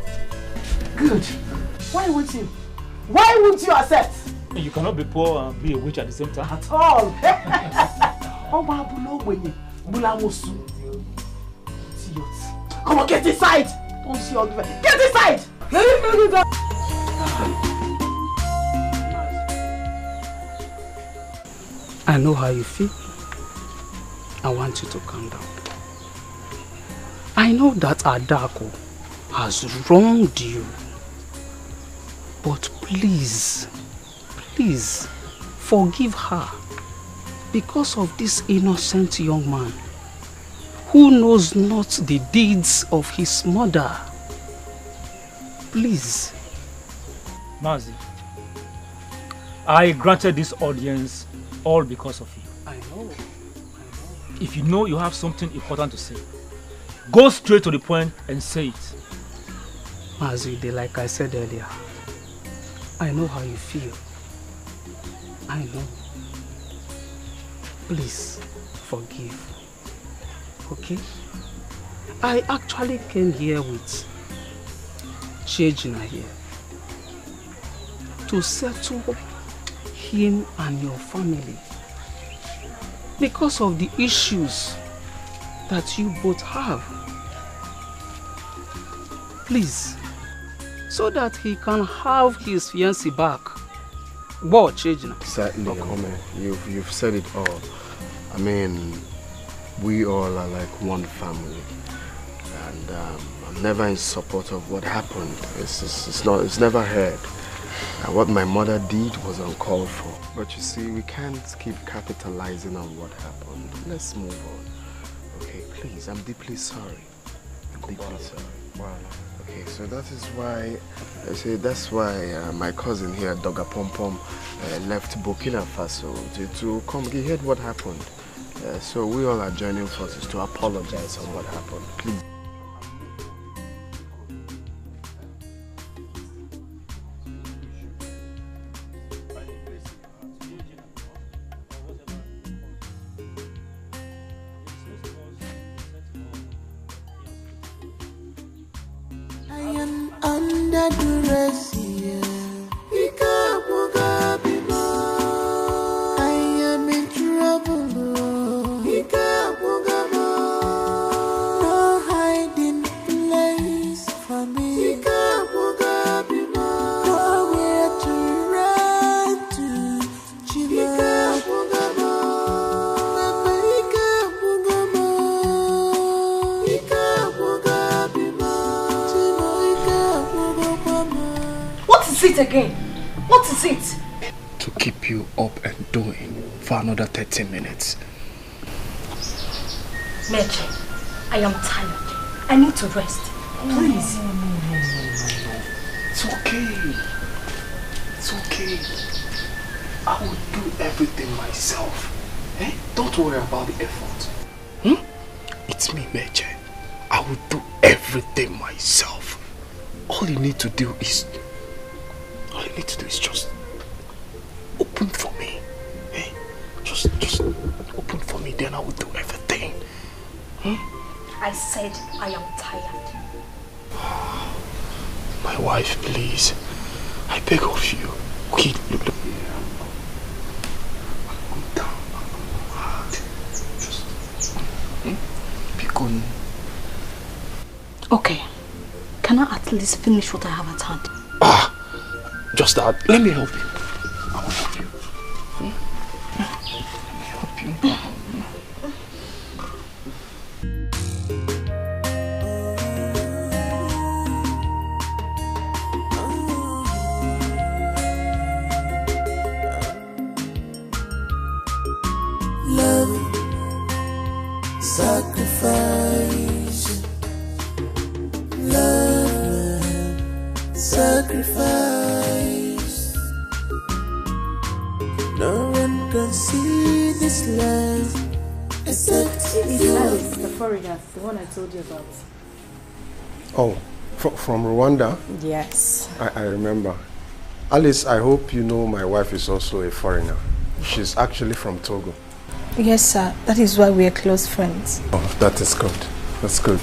Good. Why won't you? Why won't you accept? You cannot be poor and be a witch at the same time. At all. Come on, get inside. Don't see all the way. Get inside. I know how you feel. I want you to calm down. I know that Adako has wronged you. But please, please, forgive her because of this innocent young man who knows not the deeds of his mother. Please. Mazi, I granted this audience all because of you. I know. If you know you have something important to say, go straight to the point and say it. Mazi, like I said earlier, I know how you feel. I know. Please, forgive. Okay? I actually came here with Chejina here to settle him and your family because of the issues that you both have. Please, so that he can have his fiancée back. What, Chejina? Certainly, Ome, you've said it all. I mean, we all are like one family, and I'm never in support of what happened. It's never heard. And what my mother did was uncalled for. But you see, we can't keep capitalizing on what happened. Let's move on. Okay, please, I'm deeply sorry. I'm deeply sorry. Wow. Okay, so that is why, that's why my cousin here, Doga Pom Pom, left Burkina Faso to come. He heard what happened. So we all are joining forces to apologize on what happened. Please. I am under duress here. I am in trouble. No hiding place for me. Nowhere to run to. What is it again? What is it? To keep you up and doing for another 30 minutes. Mitch, I am tired. I need to rest. Please. No. It's okay. It's okay. I will do everything myself. Eh? Don't worry about the effort. It's me, Mitch. I will do everything myself. All you need to do is just open for me. Eh? Just open for me, then I will do everything. I said I am tired. My wife, please. I beg of you. Okay, look. I'm down. I'm hard. Just be good. Okay. Can I at least finish what I have at hand? Just that. Let me help you. I will help you. Let me help you. Sacrifice, love, sacrifice. No one can see this love except you. Alice, the foreigner, the one I told you about. Oh, from Rwanda? Yes. I remember. Alice, I hope you know my wife is also a foreigner. She's actually from Togo. Yes, sir. That is why we are close friends. Oh, that is good. That's good.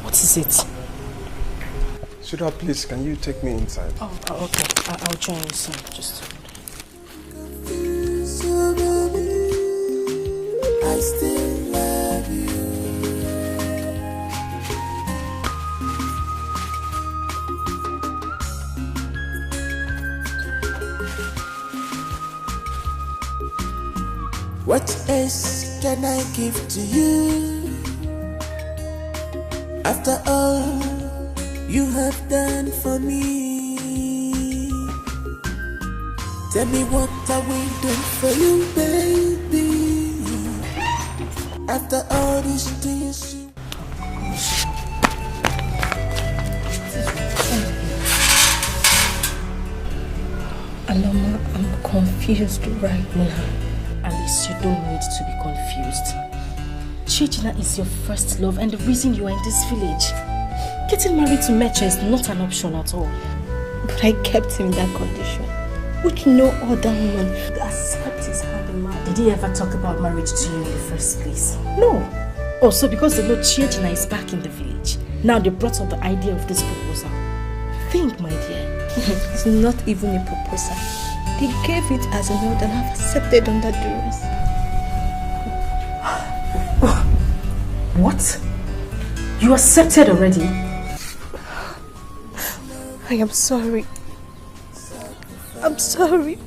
What is it? Sweetheart, please, can you take me inside? Oh, okay. I'll join you soon. Just I still love you. What else can I give to you? After all you have done for me, tell me what are we doing for you, baby? After all these things you... Aloma, I'm confused right now. Alice, you don't need to be confused. Chijina is your first love and the reason you are in this village. Getting married to Mitch is not an option at all. But I kept him in that condition, which no other woman would accept his hand in marriage. Did he ever talk about marriage to you in the first place? No. Also, because they know Chijina is back in the village, now they brought up the idea of this proposal. Think, my dear. It's not even a proposal. They gave it as an order and have accepted under duress. What? You accepted already? I am sorry. I'm sorry.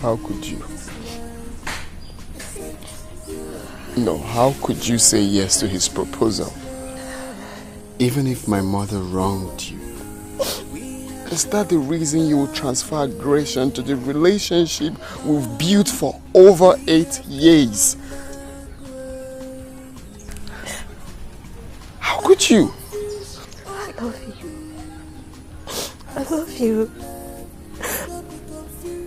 How could you? No, how could you say yes to his proposal? Even if my mother wronged you. Is that the reason you will transfer aggression to the relationship we've built for over 8 years? How could you? I love you. I love you.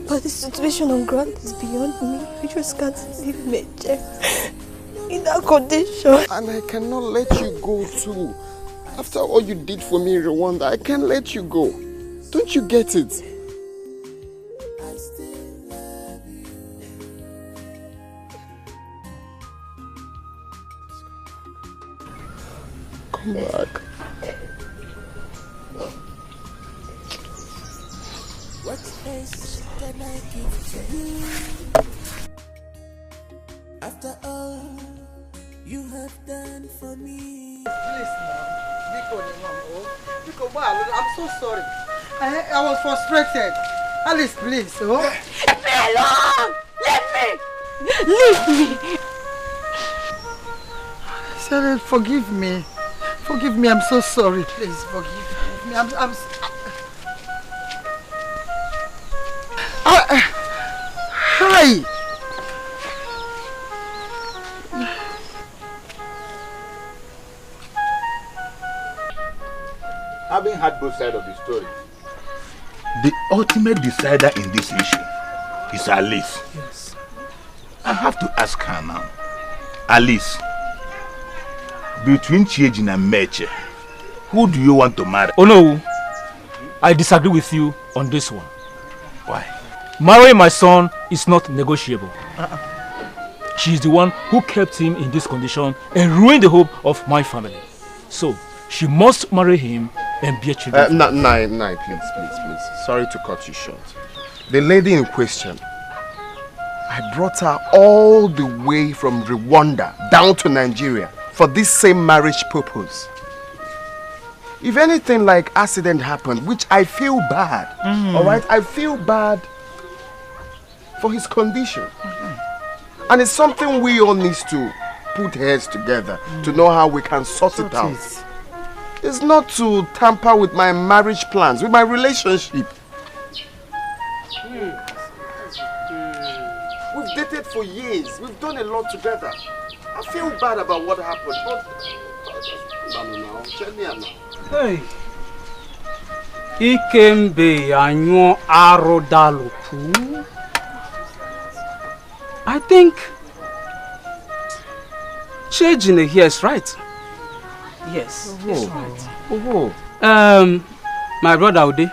But the situation on ground is beyond me. I just can't leave Mitch in that condition. And I cannot let you go too. After all you did for me in Rwanda, I can't let you go. Don't you get it? Come back. What else can I give to you? After all you have done for me. Please now. I'm so sorry. I was frustrated. Alice, please. Oh. Leave me alone! Leave me! Leave me! Alice. Sarah, forgive me. Forgive me, I'm so sorry. Please, forgive me. Hi! Having had both sides of the story, the ultimate decider in this issue is Alice. Yes. I have to ask her now. Alice, between Chiejin and Mitch, who do you want to marry? Oh no, I disagree with you on this one. Why? Marrying my son is not negotiable. She is the one who kept him in this condition and ruined the hope of my family. So, she must marry him and be a child. Nai, please. Sorry to cut you short. The lady in question, I brought her all the way from Rwanda down to Nigeria for this same marriage purpose. If anything like accident happened, which I feel bad, alright? I feel bad for his condition. And it's something we all need to put heads together to know how we can sort it out. It's not to tamper with my marriage plans, with my relationship. We've dated for years. We've done a lot together. I feel bad about what happened, but... Hey. Ikembe anyo arodalupu. I think Chiejin here is right. Yes, he's right. My brother Ode,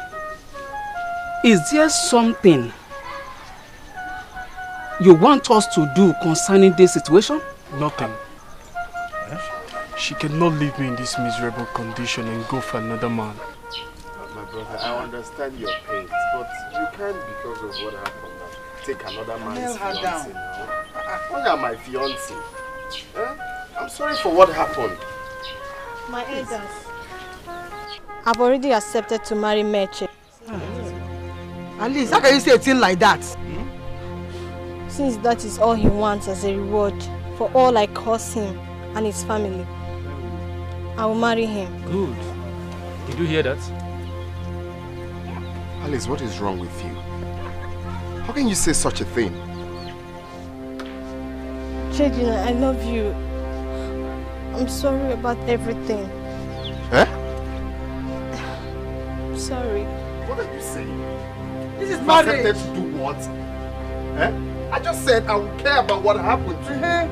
is there something you want us to do concerning this situation? Nothing. She cannot leave me in this miserable condition and go for another man. My brother, I understand your pain, but you can't, because of what happened, take another man's fiancé now. Why am my fiancé? I'm sorry for what happened. My elders, I've already accepted to marry Mitch. At least, how can you say a thing like that? Since that is all he wants as a reward for all I caused him and his family, I will marry him. Good. Did you hear that? Alice, what is wrong with you? How can you say such a thing? Chiejin, I love you. I'm sorry about everything. Eh? I'm sorry. What are you saying? This is marriage. Accepted to do what? Eh? I just said I would care about what happened to her.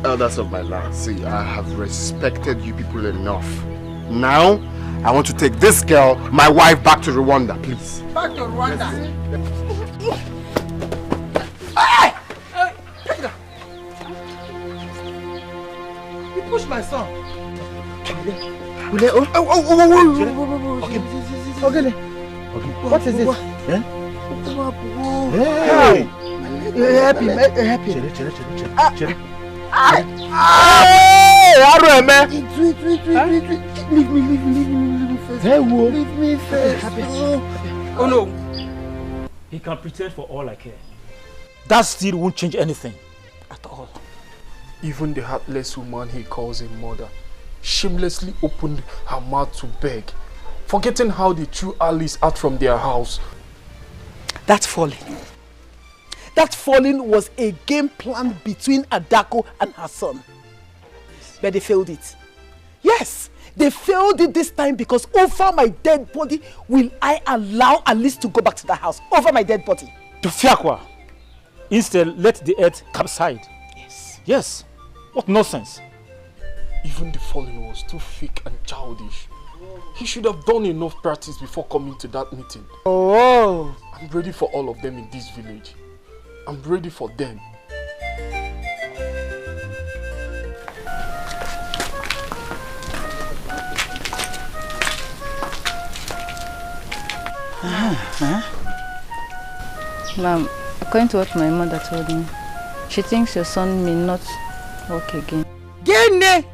Elders of my land, see, I have respected you people enough. Now, I want to take this girl, my wife, back to Rwanda, please. Back to Rwanda. You pushed my son. Okay. What is this? Hey! Happy. Leave me first. Leave me first. Oh no. He can pretend for all I care. That still won't change anything at all. Even the heartless woman he calls a mother shamelessly opened her mouth to beg, forgetting how they threw Alice out from their house. That falling was a game plan between Adako and her son. But they failed it. Yes, they failed it this time because over my dead body will I allow Alice to go back to the house. Over my dead body. To Fiakwa. Instead, let the earth subside. Yes. What nonsense. Even the falling was too fake and childish. He should have done enough practice before coming to that meeting. Oh. I'm ready for all of them in this village. I'm ready for them. Ma'am, according to what my mother told me, she thinks your son may not walk again. Gene!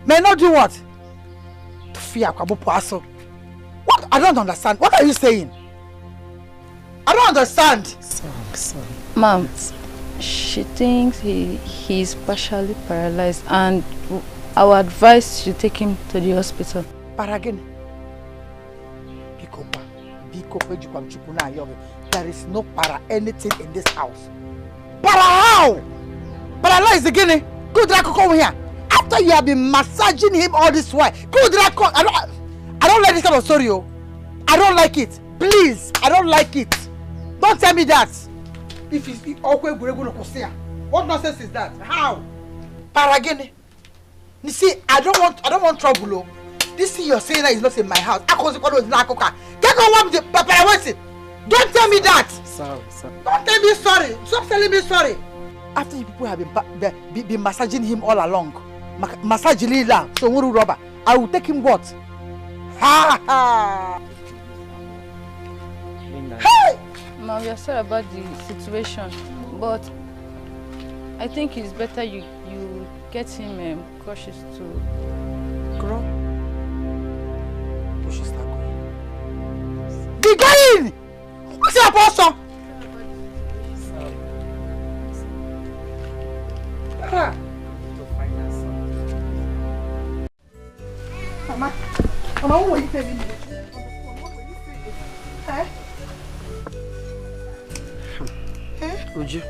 May not do what? What? I don't understand. What are you saying? I don't understand. Sorry. Ma'am, she thinks he's partially paralyzed and our advice should take him to the hospital. Para again. There is no para anything in this house. Para how? Paralyzed again? Good Draco, come here. After you have been massaging him all this while. Good Draco, I don't like this kind of story. I don't like it. Please, I don't like it. Don't tell me that. If it's awkward, what nonsense is that? How? Para again. You see, I don't want trouble. This thing you're saying that is not in my house. Don't tell me that. Sorry. Don't tell me sorry. Stop telling me sorry. After you people have been massaging him all along, massaging Lila, so rubber, I will take him what? Ha ha! Hey! Ma'am, we are sorry about the situation, but I think it's better you get him cautious to grow. Push his tackle. Be going! What's your apostle? Mama, what were you telling me? Uju,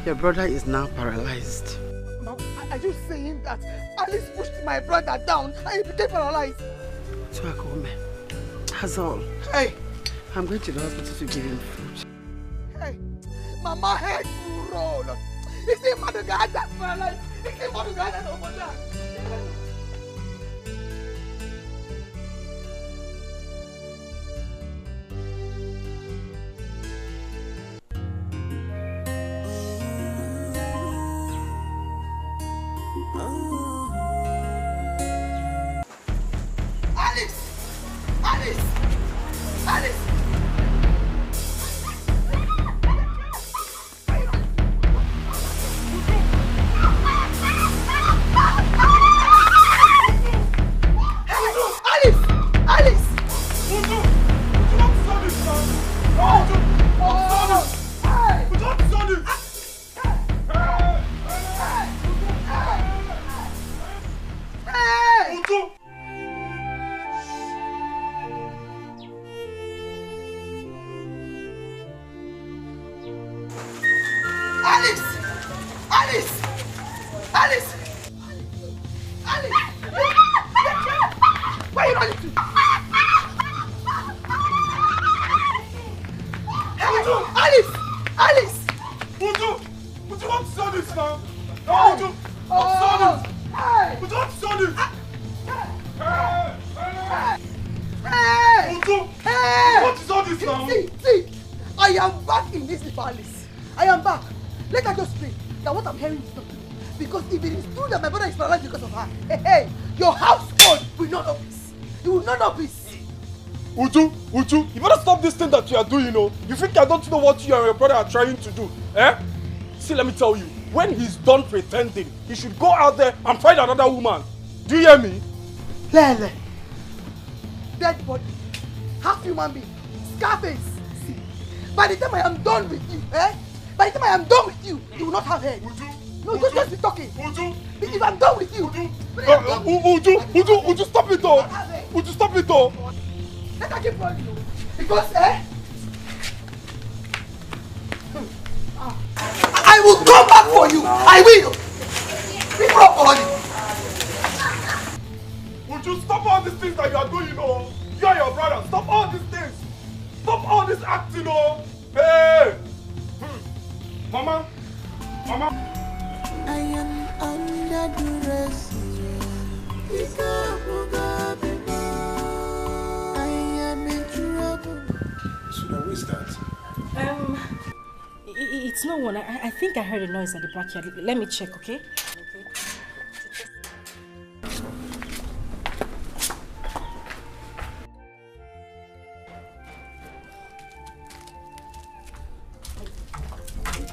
your brother is now paralyzed. Mama, are you saying that Alice pushed my brother down and he became paralyzed? That's all. Hey! I'm going to the hospital to give him food. Hey! Mama head to roll. It's a mother guy that's paralyzed. It's a mother guy that's over there. You are doing, you think I don't know what you and your brother are trying to do, eh? See, let me tell you, when he's done pretending, he should go out there and find another woman. Do you hear me? Lele, dead body, half human being, Scarface. See, by the time I am done with you, by the time I am done with you, you will not have head. No, just be talking. If I'm done with you, Uju, stop it though. Uju, stop it though. Let her keep running. Because, I will come back for you. I will. Be properly. Would you stop all these things that you are doing, You and your brother, stop all these things. Stop all this acting, Hey. Mama. I am under duress. I am in trouble. So now who is that? It's no one. I think I heard a noise at the backyard. Let me check, okay?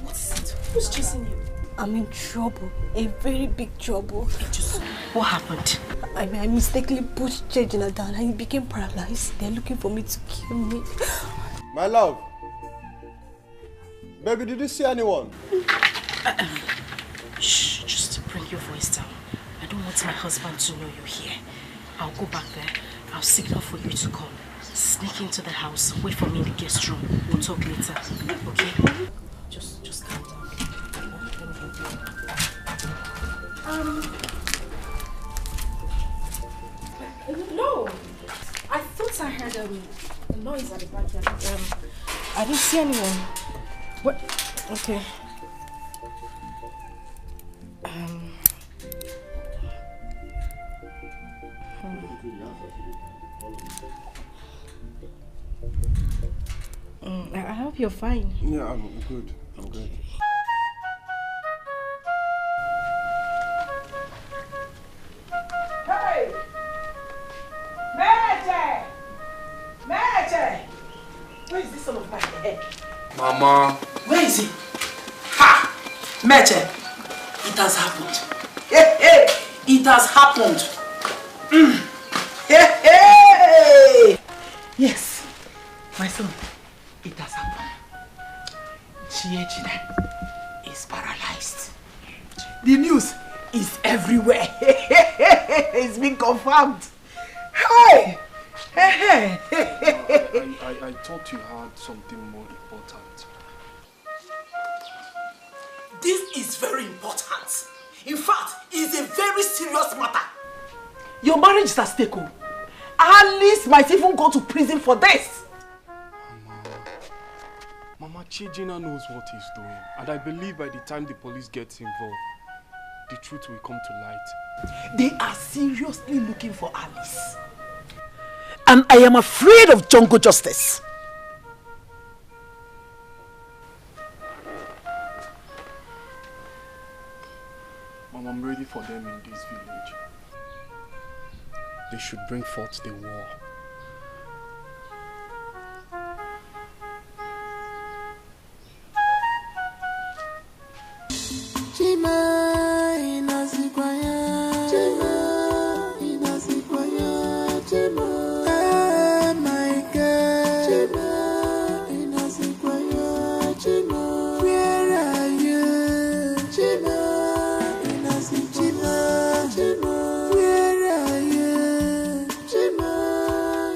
What's it? Who's chasing you? I'm in trouble. A very big trouble. What happened? I mistakenly pushed Chejina down and he became paralyzed. They're looking for me to kill me. My love, Baby, did you see anyone? Shh, just bring your voice down. I don't want my husband to know you're here. I'll go back there. I'll signal for you to come. Sneak into the house. Wait for me in the guest room. We'll talk later. Okay? Just calm down. No. I thought I heard a noise at the backyard. I didn't see anyone. What? Okay. I hope you're fine. Yeah, I'm good. I'm good. Hey! Mitch! Mitch! Where is this son of my head? Mama. Where is he? Ha! Mitch! It has happened. Hey, hey! It has happened. Hey, hey! Yes, my son, it has happened. Chiejina is paralyzed. The news is everywhere. It's been confirmed. Hey! Hey! I thought you had something more important. This is very important. In fact, it's a very serious matter. Your marriage is at stake. Alice might even go to prison for this. Mama, Chiejina knows what he's doing. And I believe by the time the police gets involved, the truth will come to light. They are seriously looking for Alice. And I am afraid of jungle justice. Mama, I'm ready for them in this village. They should bring forth the war. Chima inazikwaya, Chima inazikwaya, Chima. Oh my God, Chima inazikwaya, Chima. Where are you, Chima inazikwaya, Chima. Where are you, Chima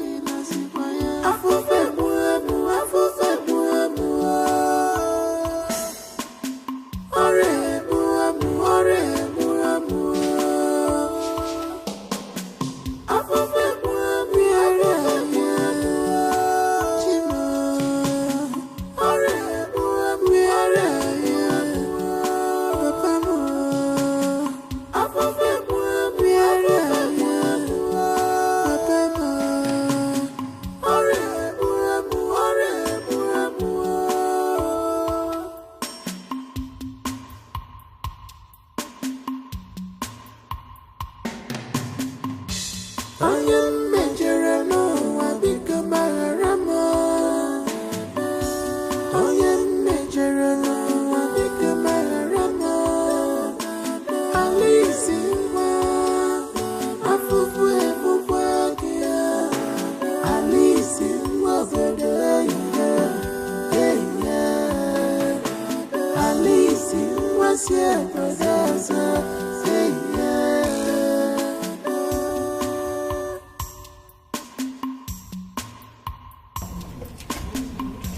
inazikwaya. Afufe muamu, afufe muamu. Ore.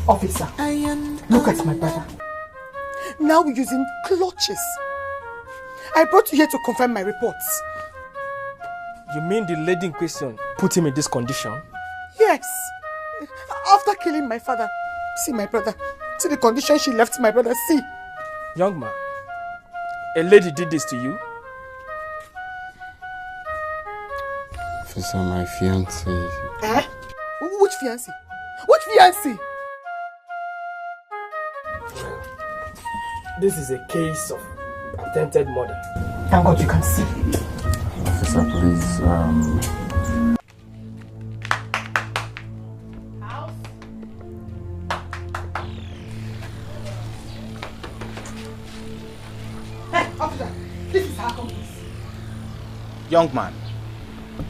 Officer, look at my brother. Now using clutches. I brought you here to confirm my reports. You mean the lady in question put him in this condition? Yes. After killing my father. See my brother. See the condition she left my brother. See. Young man, a lady did this to you? Officer, my fiancé. Eh? Which fiancé? Which fiancé? This is a case of attempted murder. Thank God you can see. Officer, please, Hey, officer, this is our accomplice. Young man,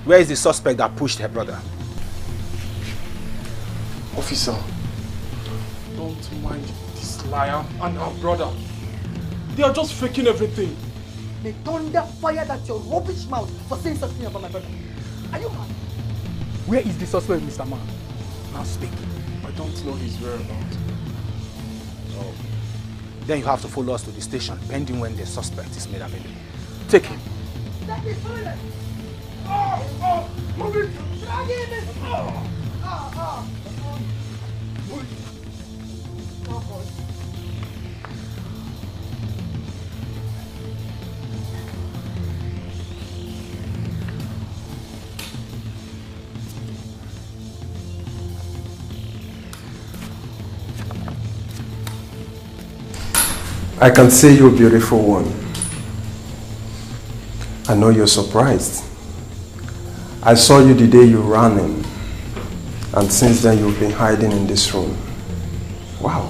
where is the suspect that pushed her brother? Officer, don't mind This liar and her brother, they are just faking everything. May thunder fire that your rubbish mouth for saying something about my brother. Are you mad? Where is the suspect, Mr. Man? Now speak. I don't know his whereabouts. Oh. Then you have to follow us to the station, pending when the suspect is made available. Take him. That is toilet. Move it! Drag him in! Oh, God. I can see you, beautiful one. I know you're surprised. I saw you the day you ran in, and since then you've been hiding in this room. Wow,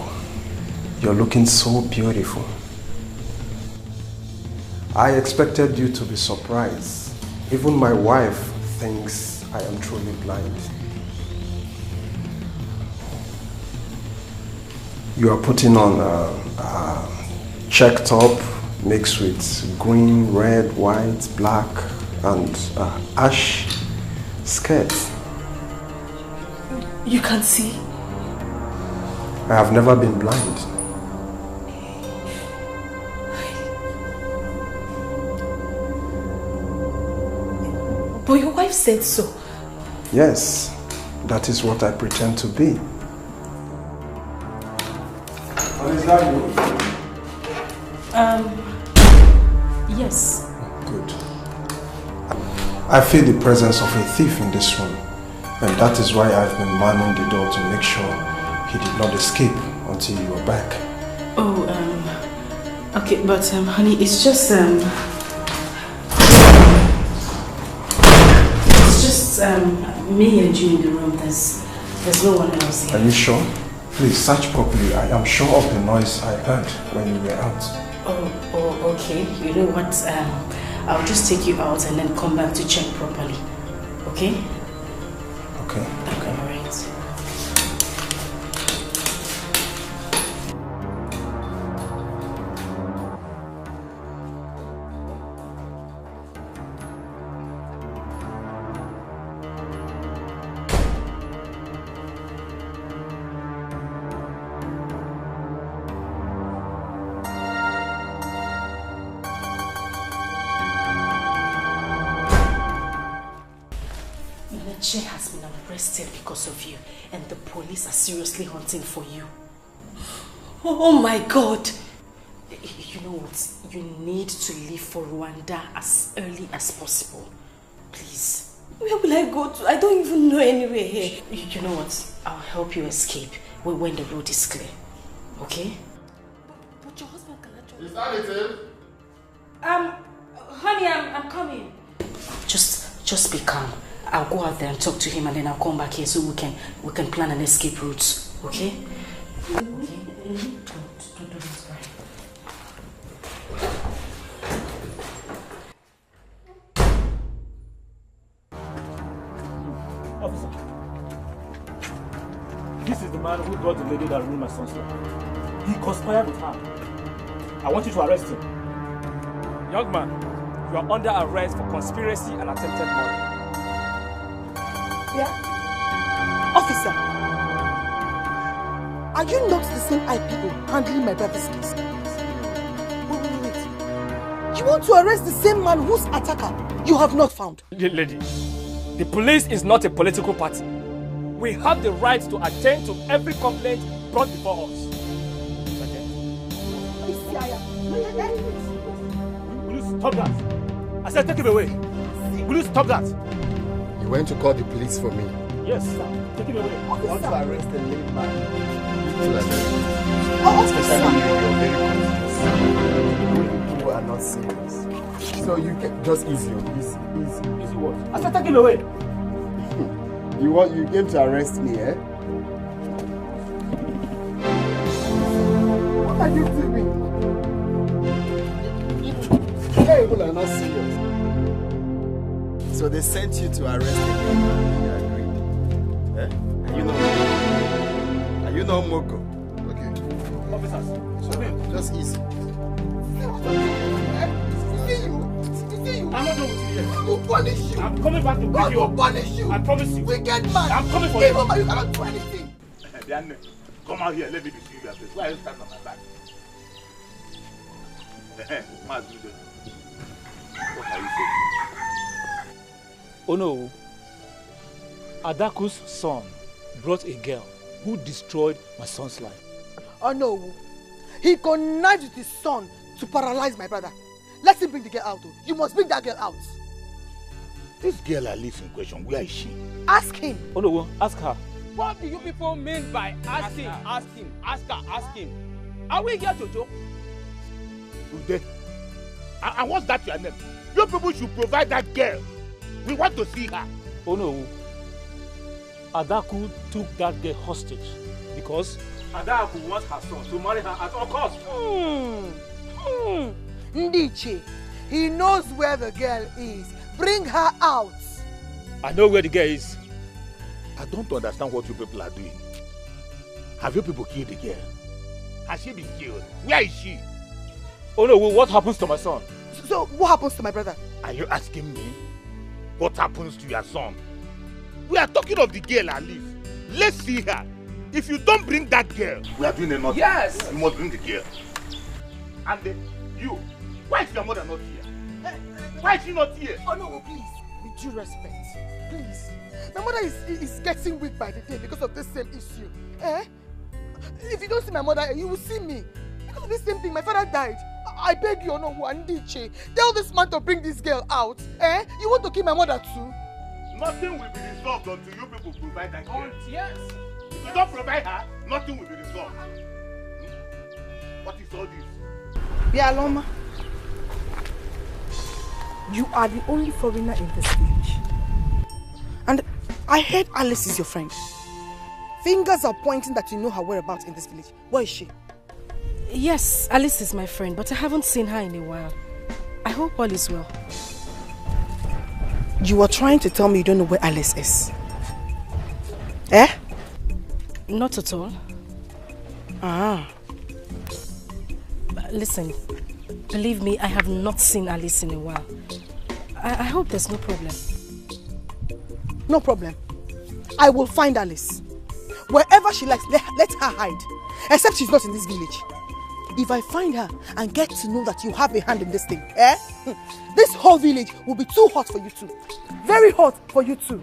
you're looking so beautiful. I expected you to be surprised. Even my wife thinks I am truly blind. You are putting on a check top mixed with green, red, white, black, and ash skirt. You can see? I have never been blind. But your wife said so. Yes, that is what I pretend to be. What is that you? Yes. Good. I feel the presence of a thief in this room, and that is why I've been manning the door to make sure he did not escape until you were back. Oh, okay, but honey, it's just me and you in the room. There's no one else here. Are you sure? Please search properly. I am sure of the noise I heard when you were out. Oh, okay. You know what? I'll just take you out and then come back to check properly. Okay? Okay. Okay, alright. Mitch has been arrested because of you, and the police are seriously hunting for you. Oh my God! You know what? You need to leave for Rwanda as early as possible. Please. Where will I go to? I don't even know anywhere here. You know what? I'll help you escape when the road is clear. Okay? But your husband can actually... Is that it? Honey, I'm coming. Just be calm. I'll go out there and talk to him, and then I'll come back here so we can plan an escape route. Okay? Okay. Don't cry. Officer, this is the man who brought the lady that ruined my son's life. He conspired with her. I want you to arrest him. Young man, you are under arrest for conspiracy and attempted murder. Yeah? Officer, are you not the same IPO handling my brother's case? Wait. You want to arrest the same man whose attacker you have not found? Lady, the police is not a political party. We have the right to attend to every complaint brought before us. Will you stop that? I said take him away. Will you stop that? You went to call the police for me. Yes, sir. Take him away. I want to arrest the late man. People are not serious. So you can just easy. Easy what? I said take him away. You came to arrest me, eh? What are you doing? People are not serious. So they sent you to arrest him and you agreed. Eh? Are you not Moko? Okay. Officers. Just easy. I'm not done with you yet. I will punish you. I'm coming back to pick God you will up. punish you. I promise you. Wicked man. I'm coming for Give you. up, you cannot do anything. Diane, come out here. Let me be serious. Why are you standing on my back? What are you saying? Oh no. Adaku's son brought a girl who destroyed my son's life. Oh no. He connived with his son to paralyze my brother. Let him bring the girl out. You must bring that girl out. This girl Alice in question, where is she? Ask him. Oh no, ask her. What do you people mean by ask him, ask him, ask her, ask him? Are we here to joke? Ude. And what's that your name? You people should provide that girl. We want to see her. Oh no. Adaku took that girl hostage because Adaku wants her son to marry her at all costs. Ndiche, he knows where the girl is. Bring her out. I know where the girl is. I don't understand what you people are doing. Have you people killed the girl? Has she been killed? Where is she? Oh no, what happens to my son? So what happens to my brother? Are you asking me? What happens to your son? We are talking of the girl, Alice. Let's see her. If you don't bring that girl, we are doing another. Yes! You must bring the girl. And then, you, why is your mother not here? Why is she not here? Oh no, please, with due respect, please. My mother is getting weak by the day because of this same issue. If you don't see my mother, you will see me. Because of this same thing, my father died. I beg you, no, Ndiche. Tell this man to bring this girl out. You want to kill my mother too? Nothing will be resolved until you people provide that girl. Yes. If you don't provide her, nothing will be resolved. What is all this? Yeah, Loma. You are the only foreigner in this village. And I heard Alice is your friend. Fingers are pointing that you know her whereabouts in this village. Where is she? Yes, Alice is my friend, but I haven't seen her in a while. I hope all is well. You are trying to tell me you don't know where Alice is? Not at all. Listen, believe me, I have not seen Alice in a while. I hope there's no problem. No problem. I will find Alice. Wherever she likes, let her hide. Except she's not in this village. If I find her and get to know that you have a hand in this thing, this whole village will be too hot for you two. Very hot for you two.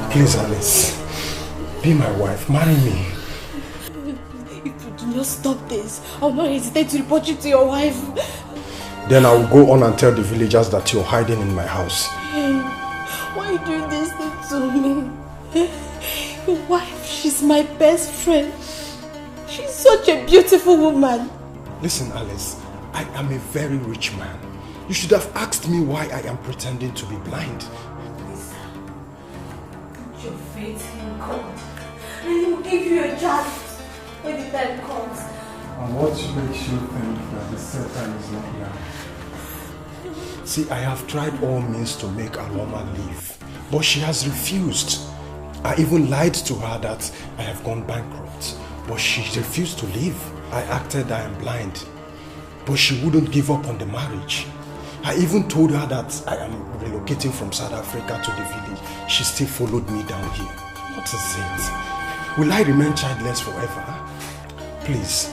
Please, Alice, be my wife, marry me. If you do not stop this, I'll not hesitate to report you to your wife. Then I will go on and tell the villagers that you're hiding in my house. Why are you doing this thing to me? Your wife, she's my best friend. She's such a beautiful woman. Listen, Alice, I am a very rich man. You should have asked me why I am pretending to be blind. Put your faith in God, and He will give you a child when the time comes. And what makes you think that the set time is not now? See, I have tried all means to make Aloma leave, but she has refused. I even lied to her that I have gone bankrupt, but she refused to leave. I acted I am blind, but she wouldn't give up on the marriage. I even told her that I am relocating from South Africa to the village. She still followed me down here. What is it? Will I remain childless forever? Please,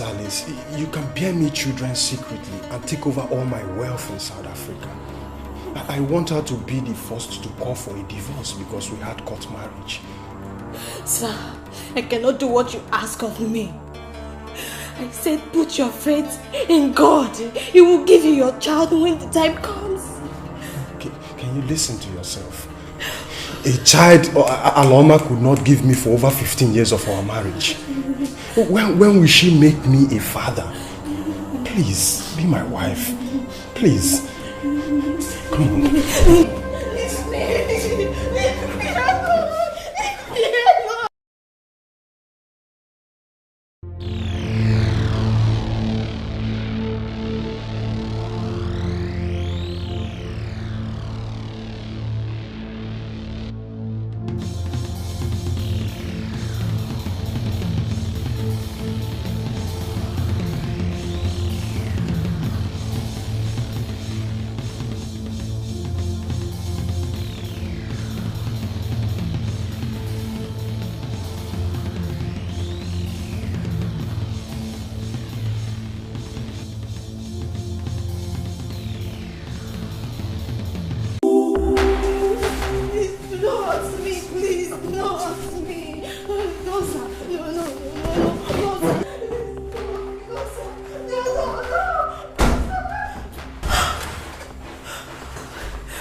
Alice, you can bear me children secretly and take over all my wealth in South Africa. I want her to be the first to call for a divorce because we had court marriage. Sir, I cannot do what you ask of me. I said put your faith in God. He will give you your child when the time comes. Okay, can you listen to yourself? A child Aloma could not give me for over 15 years of our marriage. When will she make me a father? Please, be my wife. Please. Come on.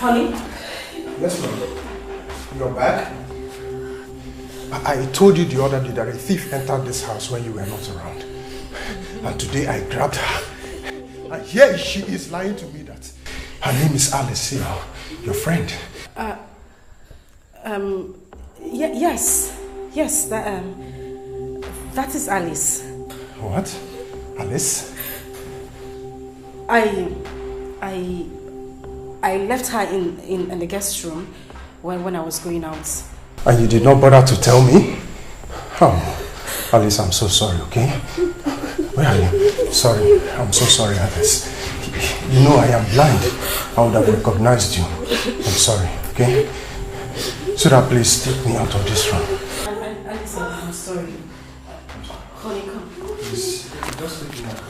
Honey? Yes, ma'am. You're back? I told you the other day that a thief entered this house when you were not around. And today I grabbed her. And here she is lying to me that her name is Alice, your friend. Yes. Yes, that is Alice. What? Alice? I left her in the guest room when I was going out. And you did not bother to tell me? Oh, Alice, I'm so sorry, okay? Where are you? Sorry, I'm so sorry, Alice. You know I am blind. I would have recognized you. I'm sorry, okay? So that please take me out of this room. Alice, I'm sorry. Honey, come. Please, just take me out.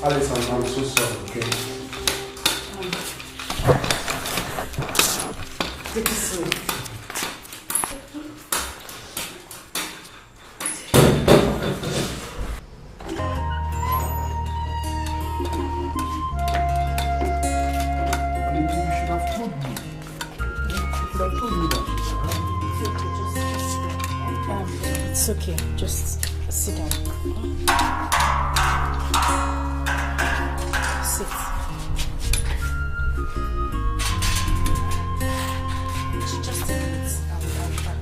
Alice, I'm so sorry, okay? Take it slow. It's okay, just sit down. Sit. Just a minute, I'll be back.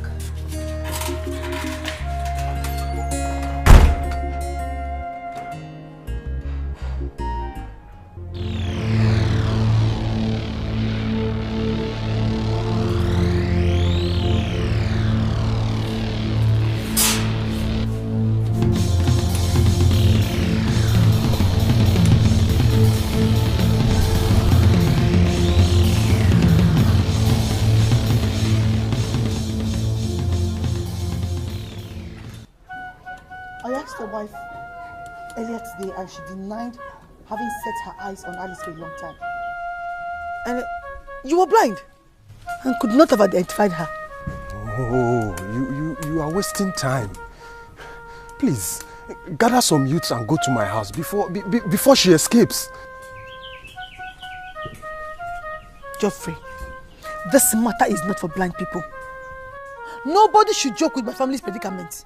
Wife earlier today and she denied having set her eyes on Alice for a long time. And you were blind and could not have identified her. Oh, you are wasting time. Please, gather some youths and go to my house before she escapes. Geoffrey, this matter is not for blind people. Nobody should joke with my family's predicament.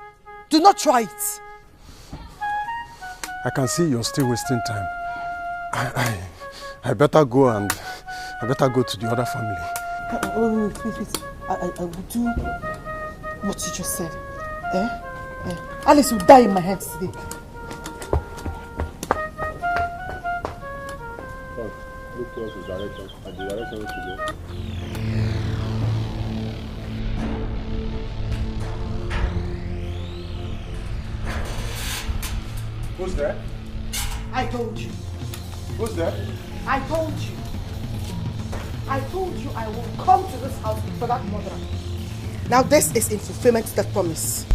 Do not try it. I can see you're still wasting time. I better go and I better go to the other family. Oh, please. I will do what you just said. Alice will die in my hands today. Look towards the direction. At the direction we should go. Who's there? I told you. Who's there? I told you. I told you I will come to this house for that murder. Now this is in fulfillment to that promise.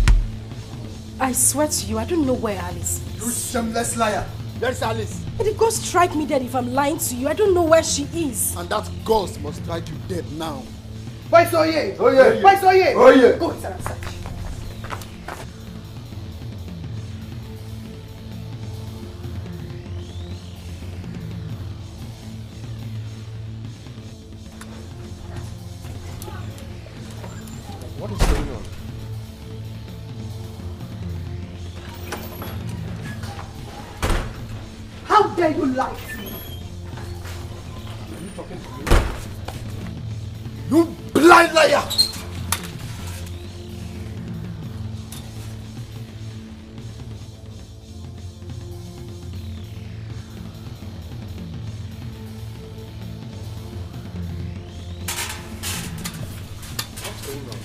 I swear to you, I don't know where Alice is. You shameless liar. Where's Alice? But if God strike me dead if I'm lying to you, I don't know where she is. And that ghost must strike you dead now. Where's Oye? Oye. Where's Oye? Oye. Go inside and search. What is going on? How dare you lie to me? Are you talking to me? You blind liar! What's going on?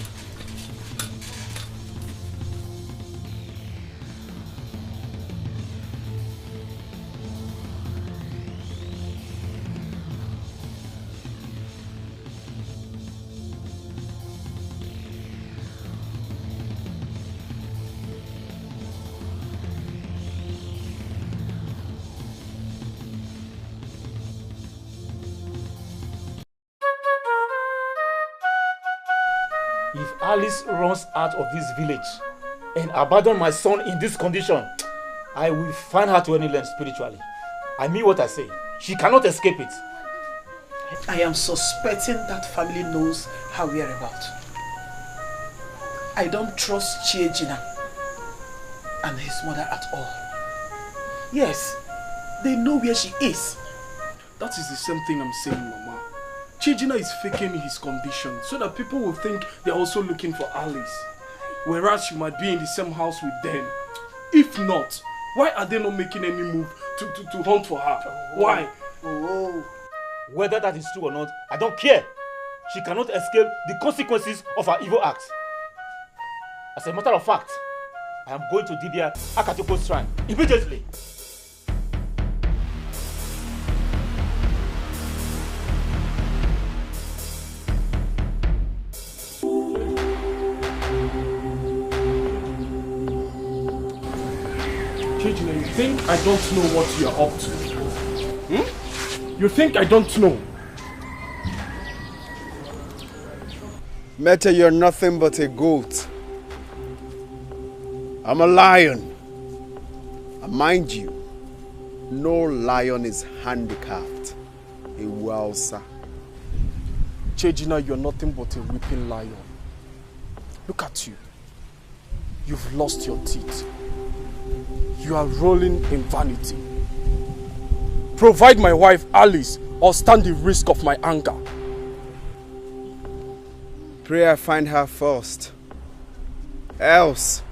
Alice runs out of this village and abandons my son in this condition, I will find her to any length spiritually. I mean what I say. She cannot escape it. I am suspecting that family knows her whereabouts. I don't trust Chiejina and his mother at all. Yes, they know where she is. That is the same thing I'm saying, Mama. Chiejina is faking his condition so that people will think they're also looking for Alice. Whereas she might be in the same house with them. If not, why are they not making any move to hunt for her? Why? Oh. Whether that is true or not, I don't care. She cannot escape the consequences of her evil acts. As a matter of fact, I am going to Dibia Akatoko's shrine immediately. Chiejina, you think I don't know what you're up to? You think I don't know? Meta, you're nothing but a goat. I'm a lion. And mind you, no lion is handicapped. A Wausa. Chiejina, you're nothing but a weeping lion. Look at you. You've lost your teeth. You are rolling in vanity. Provide my wife Alice or stand the risk of my anger. Pray I find her first. Else,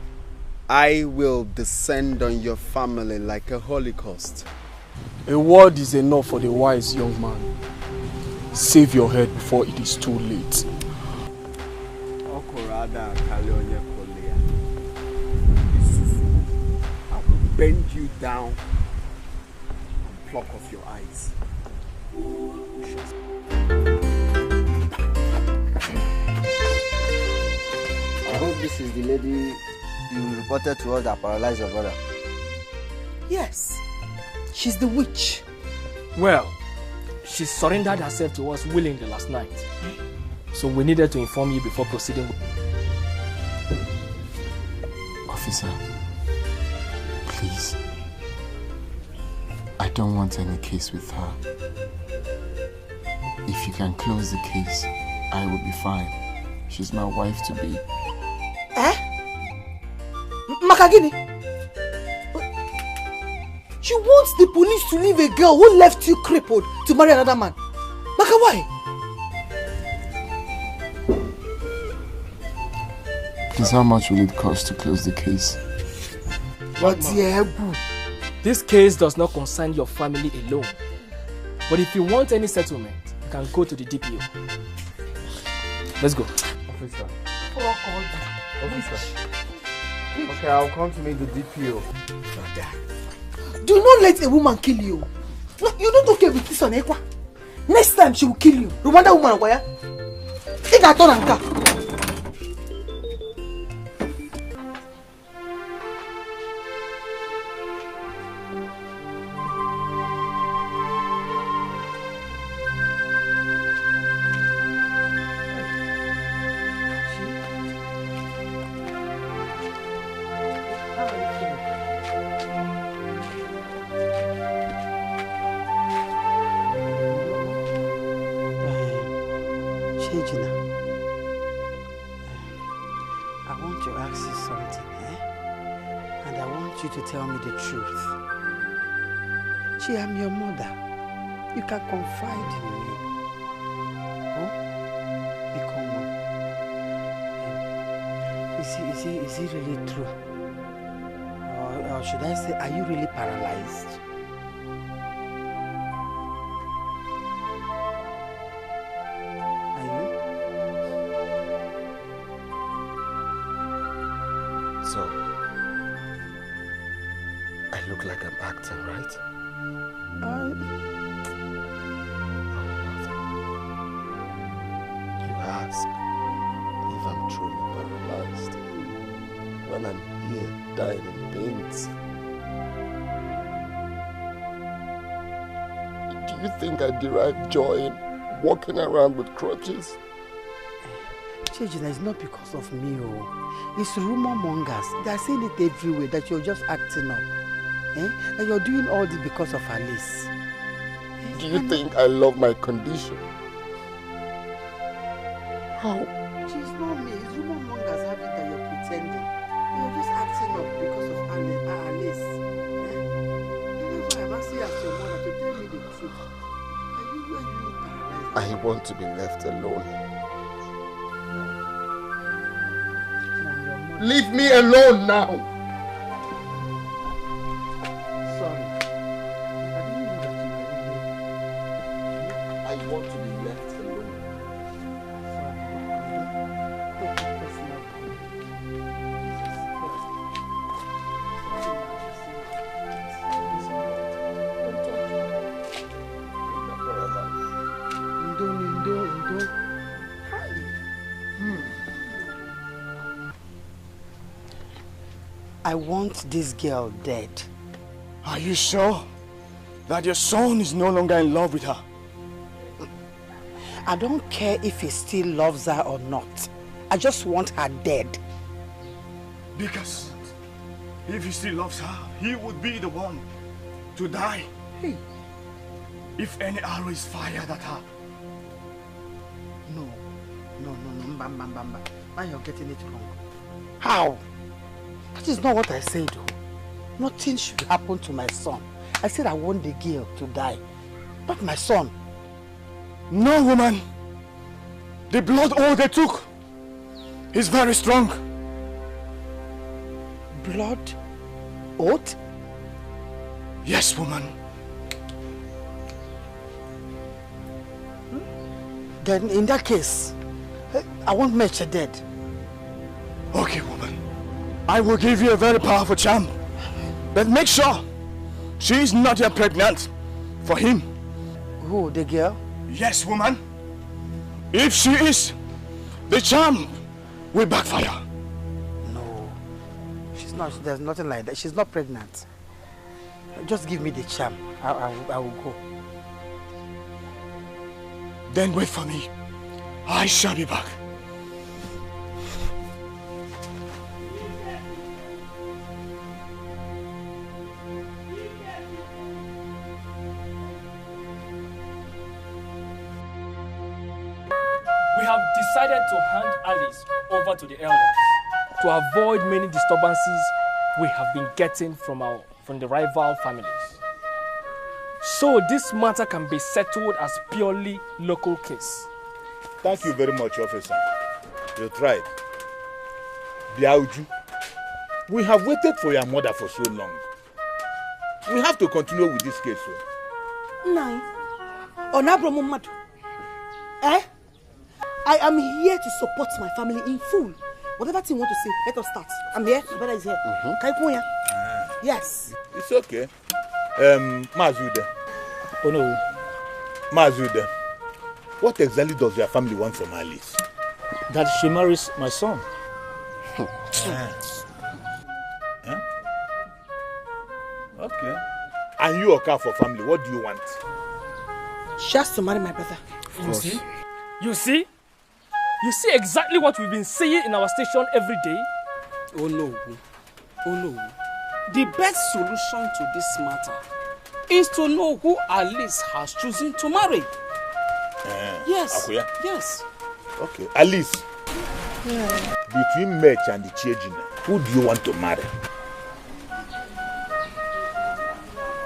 I will descend on your family like a holocaust. A word is enough for the wise young man. Save your head before it is too late. I will bend you down and pluck off your eyes. I hope this is the lady you reported to us that paralyzed your brother. Yes, she's the witch. Well, she surrendered herself to us willingly last night. So we needed to inform you before proceeding. Officer, please. I don't want any case with her. If you can close the case, I will be fine. She's my wife to be. Makagini? She wants the police to leave a girl who left you crippled to marry another man. Maka, why? Please, how much will it cost to close the case? This case does not concern your family alone. But if you want any settlement, you can go to the DPO. Let's go. Officer. Officer. Okay, I'll come to meet the DPO. Do not let a woman kill you. No, you don't okay with this one, Ekwa. Next time she will kill you. Rwanda woman, why? Take that on anka. I'm your mother. You can confide in me. Oh? Become one. Is it really true? Or should I say, are you really paralyzed? Are you? So, I look like I'm acting, right? You ask if I'm truly paralyzed when I'm here dying in pains. Do you think I derive joy in walking around with crutches? Chejina, it's not because of me, oh. It's rumor mongers. They are saying it everywhere that you're just acting up. That you're doing all this because of Alice. Do you think I love my condition? How? She's not me. It's rumor mongers have it that you're pretending. You're just acting up because of Alice. That's why I'm asking you as your mother to tell me the truth. Are you paralyzed? I want to be left alone. Leave me alone now! Sorry. I want to be left alone. I want this girl dead. Are you sure that your son is no longer in love with her? I don't care if he still loves her or not. I just want her dead. Because if he still loves her, he would be the one to die. Hey. If any arrow is fired at her. No. Bam. Now you're getting it wrong. How? That is not what I said. Nothing should happen to my son. I said I want the girl to die, not my son. No, woman. The blood oath they took is very strong. Blood oath? Yes, woman. Then in that case, I want Mitch dead. Okay, woman. I will give you a very powerful charm. But make sure she is not yet pregnant for him. Who, the girl? Yes, woman. If she is, the charm will backfire. No, she's not. There's nothing like that. She's not pregnant. Just give me the charm. I will go. Then wait for me. I shall be back. We have decided to hand Alice over to the elders to avoid many disturbances we have been getting from the rival families. So this matter can be settled as purely local case. Thank you very much, officer. You tried. Biauju, we have waited for your mother for so long. We have to continue with this case. Nai, Onabromo Madu. I am here to support my family in full. Whatever thing you want to say, let us start. I'm here. My brother is here. Kaipunya. Yes. It's okay. Mazude. Oh no. Mazude, what exactly does your family want from Alice? That she marries my son. Okay. And you, Oka, for family, what do you want? She has to marry my brother. You see? You see? You see exactly what we've been saying in our station every day? Oh no. The best solution to this matter is to know who Alice has chosen to marry. Yes. Akuya? Yes. Okay. Alice, Yeah. between Mitch and the children, who do you want to marry?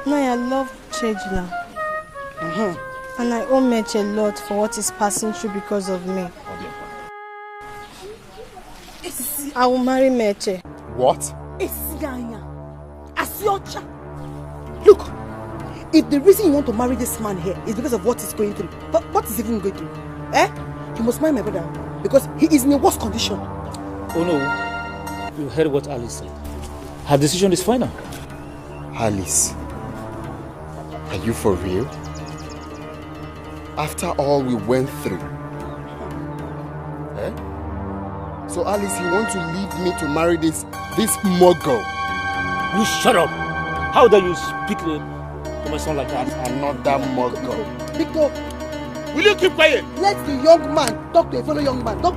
No, I love Chejila. And I owe Mitch a lot for what he's passing through because of me. I will marry Meche. What? Look, if the reason you want to marry this man here is because of what he's going through, but what is even going through? You must marry my brother because he is in a worse condition. Oh no, you heard what Alice said. Her decision is final. Alice, are you for real? After all we went through. So Alice, you want to leave me to marry this mogul? You shut up! How dare you speak to my son like that? Another mogul. Victor, Will you keep quiet? Let the young man talk to a fellow young man. Stop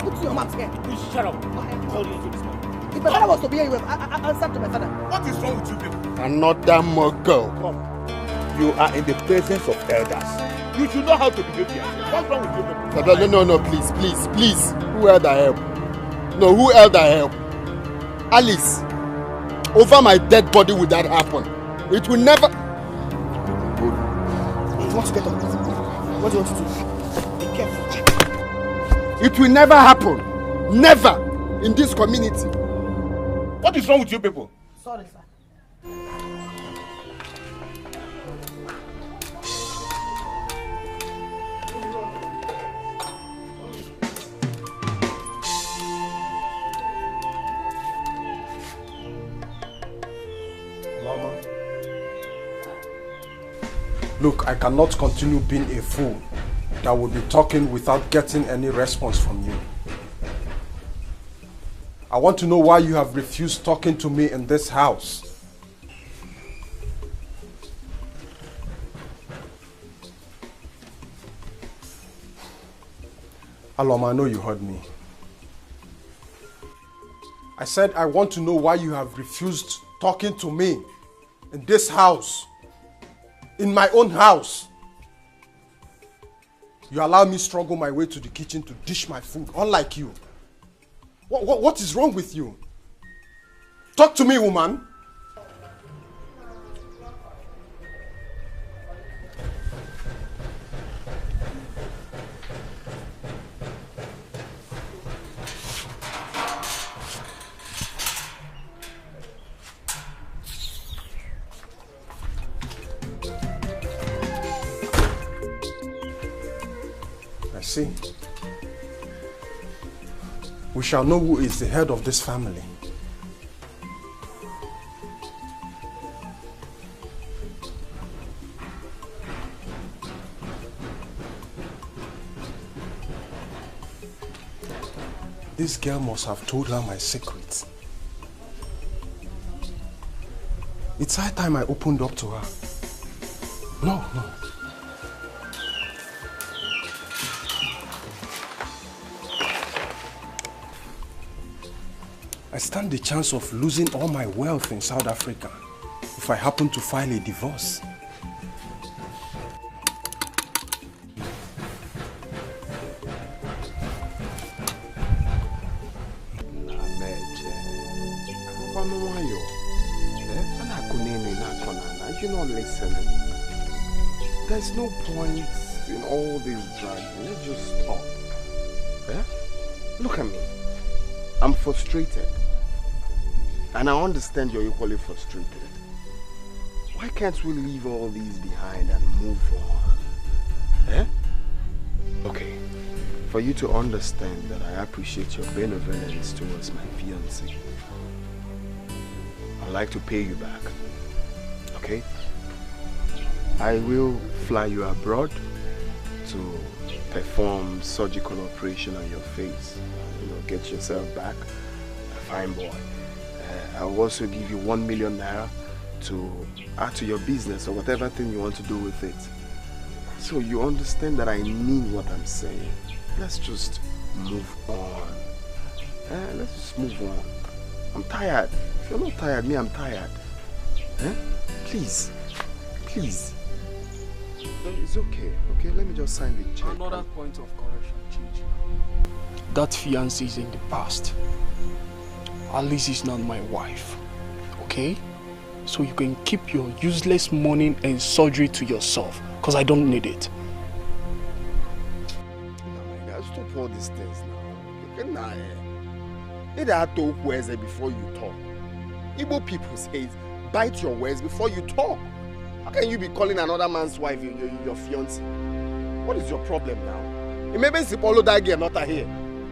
putting your mouth here. Please shut up. Call you to this man. If my father was to be here, I'll start to my father. What is wrong with you people? Another muggle. Come. You are in the presence of elders. You should know how to behave yourself. What's wrong with you people? No, please. Who held I help? No, who held I help? Alice, over my dead body would that happen? It will never... You want to get up? What do you want to do? Be careful. It will never happen. Never in this community. What is wrong with you people? Sorry, sir. Mama, look, I cannot continue being a fool that will be talking without getting any response from you. I want to know why you have refused talking to me in this house. Aloma, I know you heard me. I said I want to know why you have refused talking to me in this house, in my own house. You allow me struggle my way to the kitchen to dish my food, unlike you. What is wrong with you? Talk to me, woman. I see. We shall know who is the head of this family. This girl must have told her my secrets. It's high time I opened up to her. No. I stand the chance of losing all my wealth in South Africa if I happen to file a divorce. You're not listening. There's no point in all this dragging. Let's just stop. Eh? Look at me. I'm frustrated. And I understand you're equally frustrated. Why can't we leave all these behind and move on? Eh? Okay. For you to understand that I appreciate your benevolence towards my fiancé, I'd like to pay you back. Okay? I will fly you abroad to perform surgical operation on your face. You know, get yourself back a fine boy. I will also give you 1 million naira to add to your business or whatever thing you want to do with it. So you understand that I mean what I'm saying. Let's just move on. Let's just move on. I'm tired. If you're not tired, me, I'm tired. Please. No, it's okay. Okay, let me just sign the check. Another point of correction, Chichi. That fiancé is in the past. Alice is not my wife. Okay? So you can keep your useless money and surgery to yourself. Because I don't need it. No, my God, stop all these things now. Need to talk words before you talk. Igbo people say, bite your words before you talk. How can you be calling another man's wife your fiancé? What is your problem now? You maybe follow that girl not here,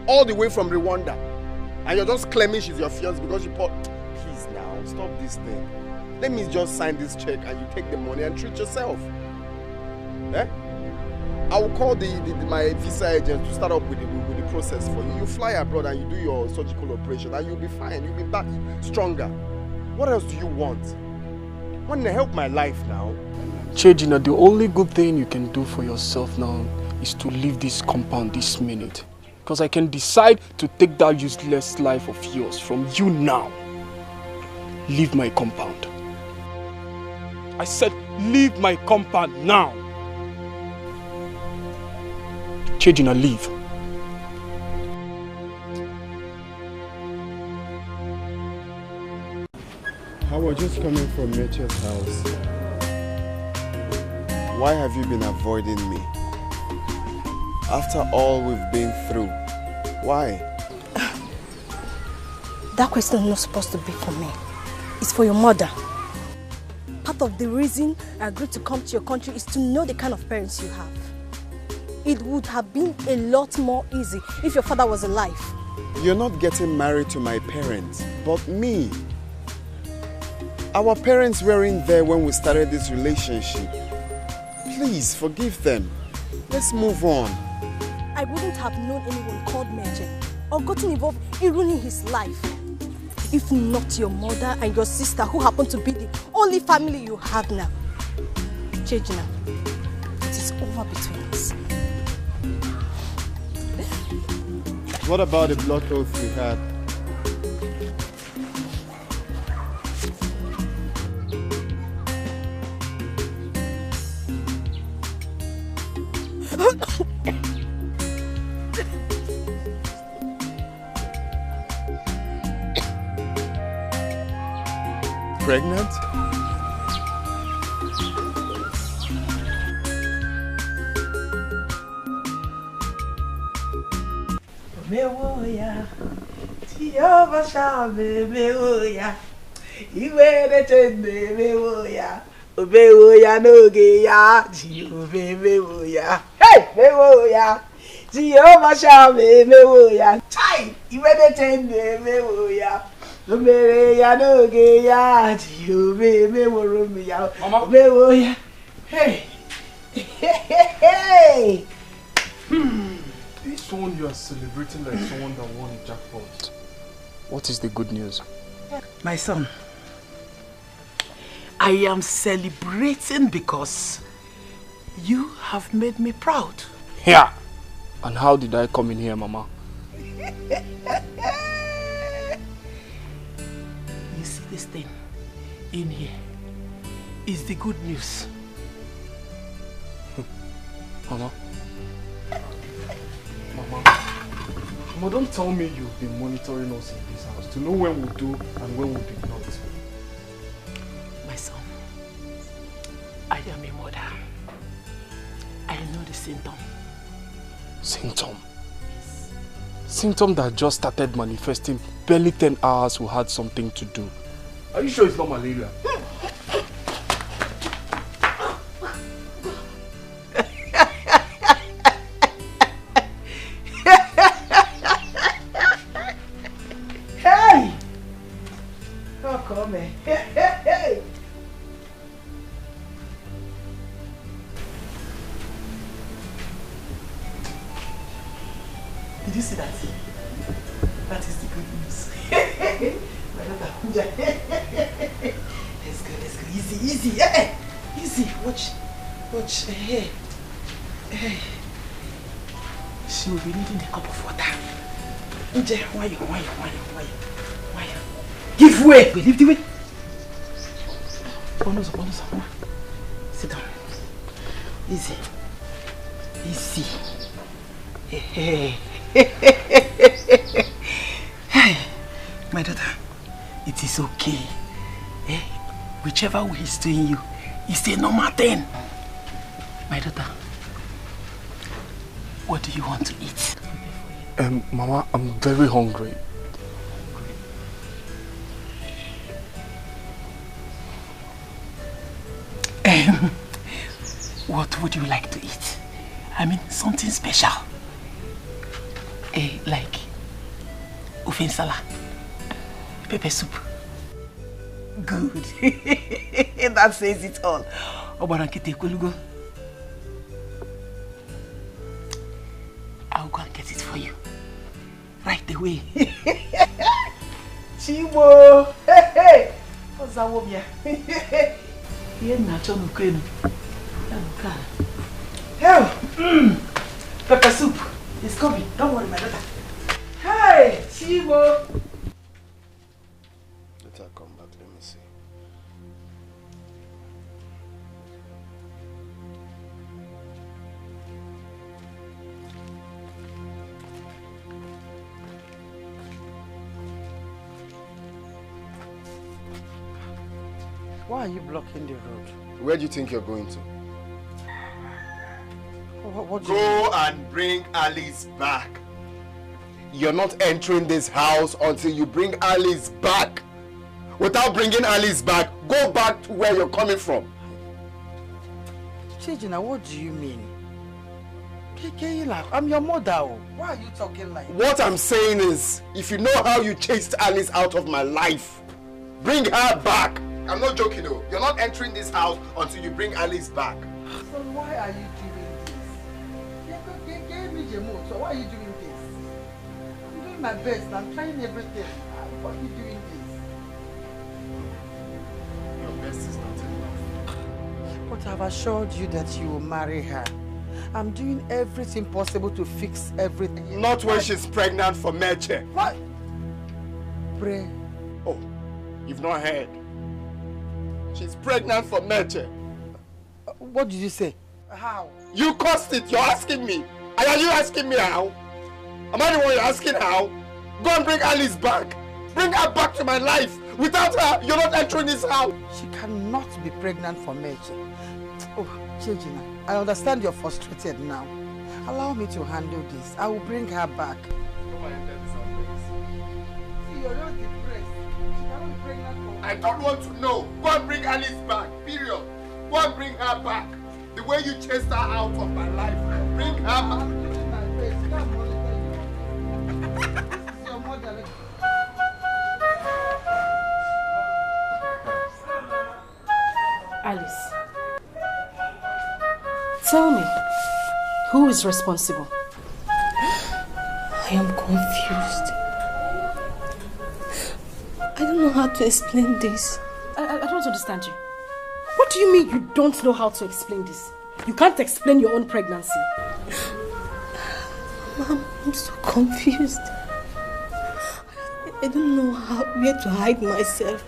all the way from Rwanda, and you're just claiming she's your fiancé because you put. Please now, stop this thing. Let me just sign this check and you take the money and treat yourself. Eh? I will call my visa agent to start up with the process for you. You fly abroad and you do your surgical operation and you'll be fine. You'll be back stronger. What else do you want? Want to help my life now? Chejina, the only good thing you can do for yourself now is to leave this compound this minute. Because I can decide to take that useless life of yours from you now. Leave my compound. I said leave my compound now. Chejina, leave. I was just coming from Mitch's house. Why have you been avoiding me? After all we've been through, why? That question is not supposed to be for me. It's for your mother. Part of the reason I agreed to come to your country is to know the kind of parents you have. It would have been a lot more easy if your father was alive. You're not getting married to my parents, but me. Our parents weren't there when we started this relationship. Please forgive them. Let's move on. I wouldn't have known anyone called Mitch or gotten involved in ruining his life if not your mother and your sister, who happen to be the only family you have now. Chejina, it is over between us. What about the blood oath we had? Pregnant? Mewoya, Jehovah shall be mewoya. Iwe tende mewoya. Mewoya no geya, Jehovah mewoya. Hey, mewoya. Jehovah shall be mewoya. Chai, iwe tende mewoya. Mewoya no geya, Jehovah mewoya. Mewoya. Hey, hey. This one you are celebrating like someone that won a jackpot. What is the good news? My son, I am celebrating because you have made me proud. Yeah. And how did I come in here, Mama? You see this thing in here is the good news. Mama, don't tell me you've been monitoring us in this house to know when we do and when we did not. My son, I am a mother. I know the symptom. Symptom? Yes. Symptom that just started manifesting barely 10 hours we had something to do. Are you sure it's not malaria? Did you see that? That is the good news. Let's go. Easy. Hey, easy. Watch. Hey. She will be needing a cup of water. Why? Give way. Leave the way. Bonus. Sit down. Easy. Hey. My daughter, it is okay. Whichever way he's doing you, it's a normal thing. My daughter, what do you want to eat? Mama, I'm very hungry. What would you like to eat? I mean, something special. Like ufensala, pepper soup. Good. That says it all. Obarankete kulugo. I'll go and get it for you. Right away. Chibo. Hey. What's that one here? Here na chono kwenu. Hell. Pepper soup is coming. Don't worry, my daughter. Hey, Chibo. Let her come back. Let me see. Why are you blocking the road? Where do you think you're going to? What do you mean? Go and bring Alice back. You're not entering this house until you bring Alice back. Without bringing Alice back, go back to where you're coming from. Chijina, what do you mean? I'm your mother. Why are you talking like that? What I'm saying is, if you know how you chased Alice out of my life, bring her back. I'm not joking though. You're not entering this house until you bring Alice back. So why are you doing this? So why are you doing this? I'm doing my best. I'm trying everything. Why are you doing this? Your best is not enough. But I've assured you that you will marry her. I'm doing everything possible to fix everything. Not when she's pregnant for Mitch. What? Pray. Oh, you've not heard. She's pregnant for Mitch. What did you say? How? You caused it. You're asking me. And are you asking me how? Am I the one you're asking how? Go and bring Alice back. Bring her back to my life. Without her, you're not entering this house. She cannot be pregnant for Mitch. Oh, Chijina, I understand you're frustrated now. Allow me to handle this. I will bring her back. See, you're not depressed. She cannot be pregnant for... I don't want to know. Go and bring Alice back. Period. Go and bring her back. The way you chased her out of my life. Bring her back. I'm doing my best. Come on, this is your mother. Alice, tell me, who is responsible? I am confused. I don't know how to explain this. I don't understand you. What do you mean you don't know how to explain this? You can't explain your own pregnancy. Mom, I'm so confused. I don't know where to hide myself.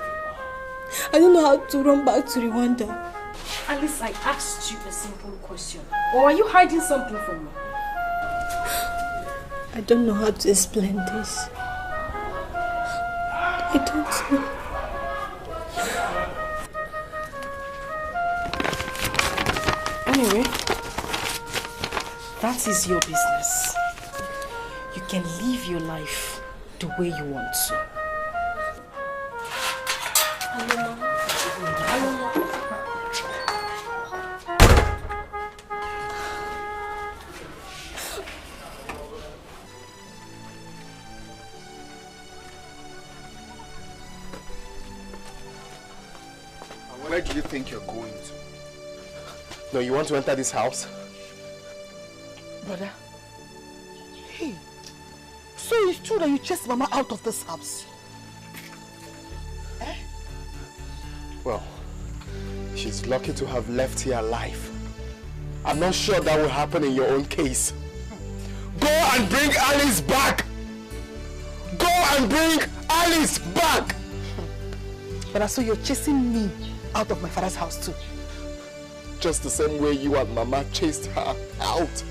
I don't know how to run back to Rwanda. Alice, I asked you a simple question. Or are you hiding something from me? I don't know how to explain this. I don't know. Anyway, that is your business. You can live your life the way you want to. Where do you think you're going to? No, you want to enter this house? Brother, hey, so it's true that you chased Mama out of this house? Eh? Well, she's lucky to have left here alive. I'm not sure that will happen in your own case. Go and bring Alice back! Go and bring Alice back! But so you're chasing me out of my father's house too? Just the same way you and Mama chased her out.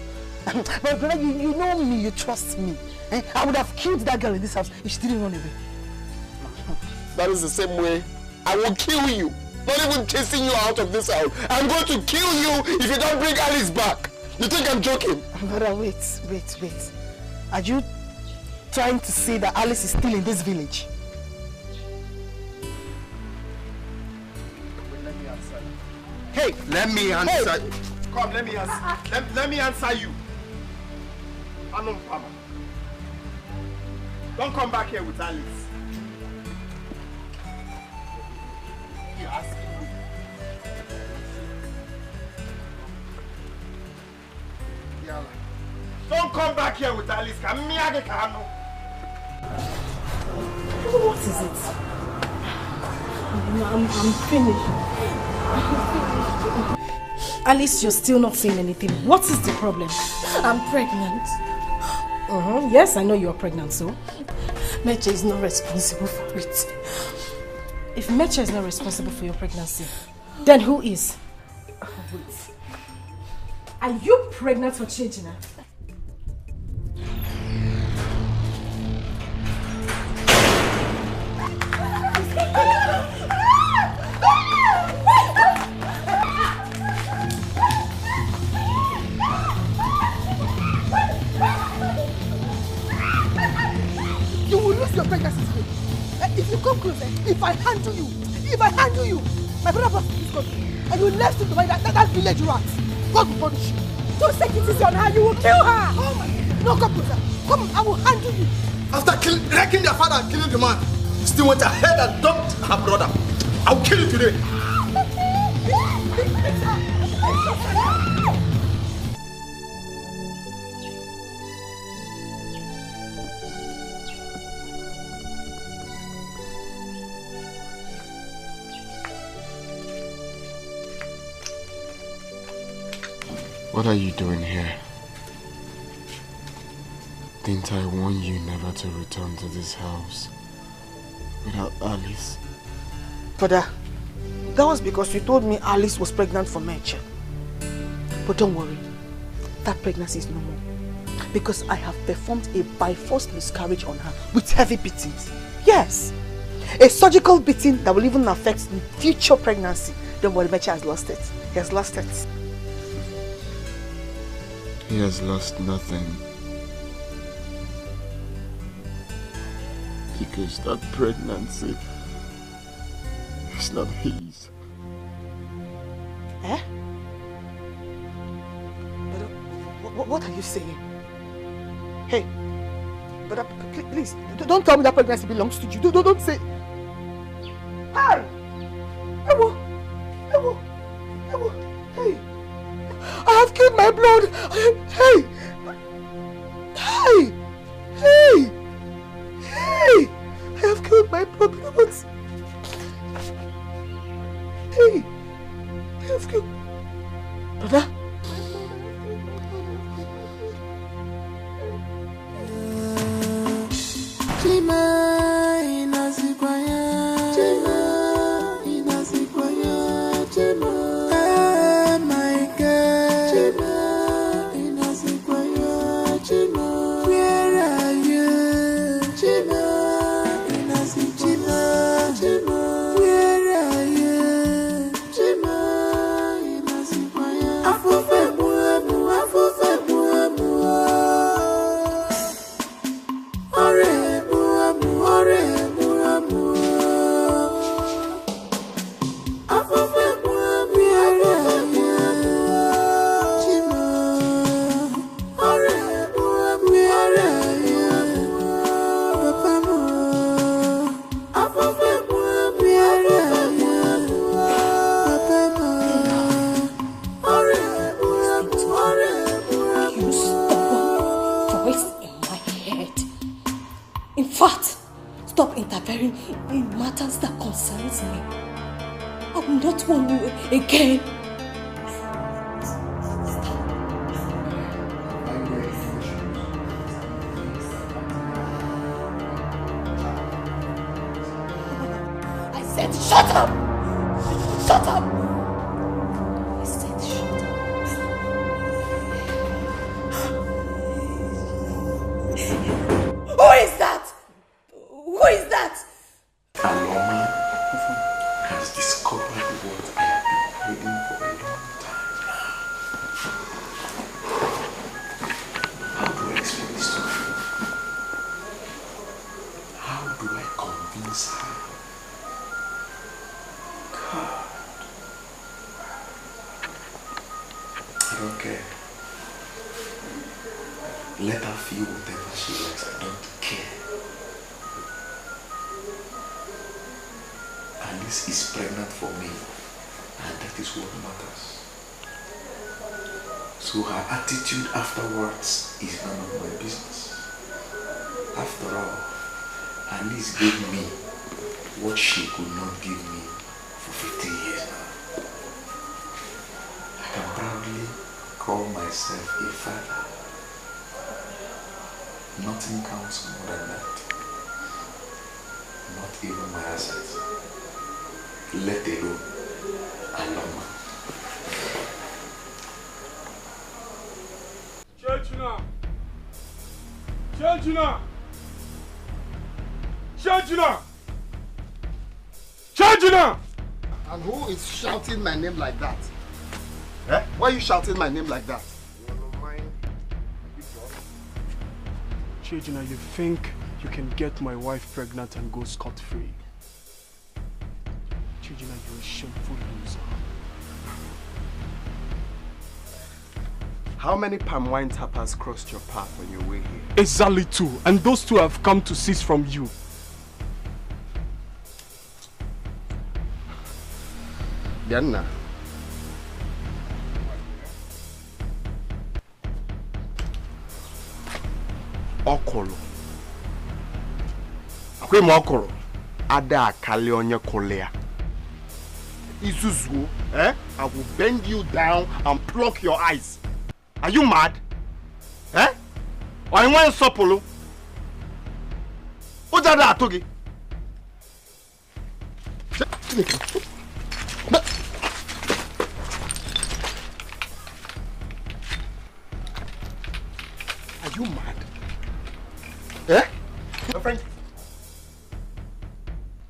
But brother, you know me, you trust me. Eh? I would have killed that girl in this house if she didn't run away. That is the same way I will kill you. Not even chasing you out of this house. I'm going to kill you if you don't bring Alice back. You think I'm joking? Brother, wait. Are you trying to say that Alice is still in this village? Hey, let me answer. Hey. Come, let me answer. Let me answer you. Anon Pama. Don't come back here with Alice. You asking me. Yala. Don't come back here with Alice. What is it? I'm finished. Alice, you're still not saying anything. What is the problem? I'm pregnant. Yes, I know you're pregnant, so? Mitch is not responsible for it. If Mitch is not responsible for your pregnancy, then who is? Wait. Are you pregnant for changing her? You will lose your pregnancy today. If you come closer, if I handle you, my brother brought this country, and you left him to mind that village rat. God will punish you. Don't take it easy on her, you will kill her. Oh my God. No, come closer. Come, I will handle you. After wrecking their father and killing the man, you still went ahead and dumped her brother. I will kill you today. What are you doing here? Didn't I warn you never to return to this house without Alice? Father, that was because you told me Alice was pregnant for Mitch. But don't worry, that pregnancy is no more. Because I have performed a by-force miscarriage on her with heavy beatings. Yes, a surgical beating that will even affect the future pregnancy. Don't worry, Mitch has lost it. He has lost it. He has lost nothing. Because that pregnancy is not his. Eh? But what are you saying? Hey, but please, don't tell me that pregnancy belongs to you. Don't say. Hey! Ewo! Hey! I have killed my blood! Hey! I have killed my blood. Hey! I have killed... Brother? Again. I said shut up! Shut up! I said shut up. Who is that? Who is that? Aloma has discovered what I have been waiting for a long time now. How do I explain this to her? How do I convince her? God. I don't care. Let her feel whatever she likes. I don't care. Alice is pregnant for me, and that is what matters. So her attitude afterwards is none of my business. After all, Alice gave me what she could not give me for 15 years now. I can proudly call myself a father. Nothing counts more than that. Not even my assets. Let alone Aloma. Churchuna! Churchuna! Churchuna! Churchuna! And who is shouting my name like that? Eh? Why are you shouting my name like that? Churchuna, you think you can get my wife pregnant and go scot-free? Churchuna, you're a shameful loser. How many palm wine tappers crossed your path on your way here? Exactly 2, and those 2 have come to cease from you. Diana. Okolo. Akwe mo okolo. Ada akale onye kolea. Isuzu, I will bend you down and pluck your eyes. Are you mad? Or you want sopolo? Ojada atogi. Are you mad? My friend.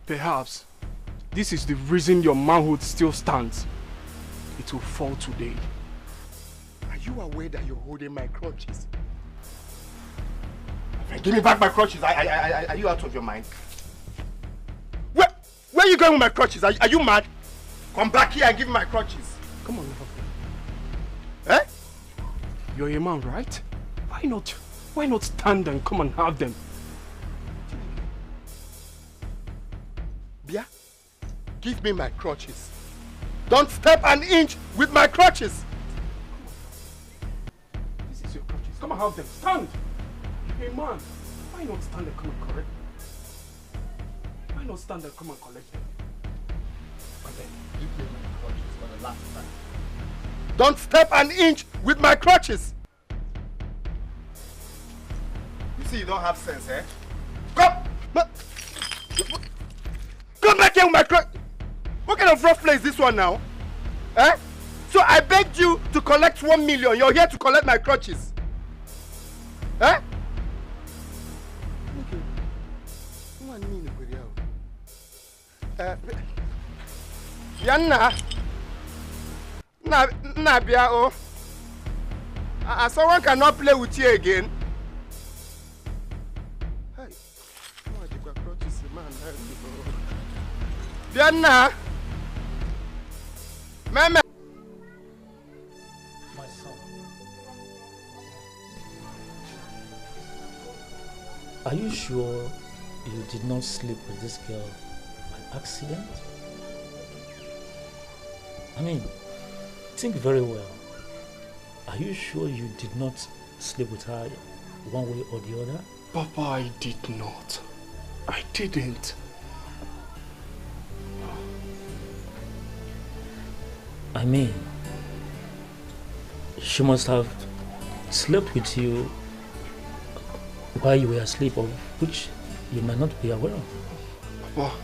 Perhaps this is the reason your manhood still stands. It will fall today. Are you aware that you're holding my crutches? Give me back my crutches. Are you out of your mind? Where are you going with my crutches? Are you mad? Come back here and give me my crutches. Come on, help me. You're a man, right? Why not stand and come and have them? Bia, give me my crutches. Don't step an inch with my crutches. This is your crutches. Come and have them. Stand! You're a man. Why not stand and come and correct them? Why not stand and come and collect them? Okay, give me my crutches for the last time. Don't step an inch with my crutches. You see, you don't have sense, eh? Come back here with my crutches. What kind of rough play is this one now? So I begged you to collect 1 million. You're here to collect my crutches. Yanna, Nabia, oh, someone cannot play with you again. Yanna, Mama. My son, are you sure you did not sleep with this girl by accident? I mean, think very well. Are you sure you did not sleep with her one way or the other? Papa, I did not. I didn't. I mean, she must have slept with you while you were asleep, of which you might not be aware of. Papa,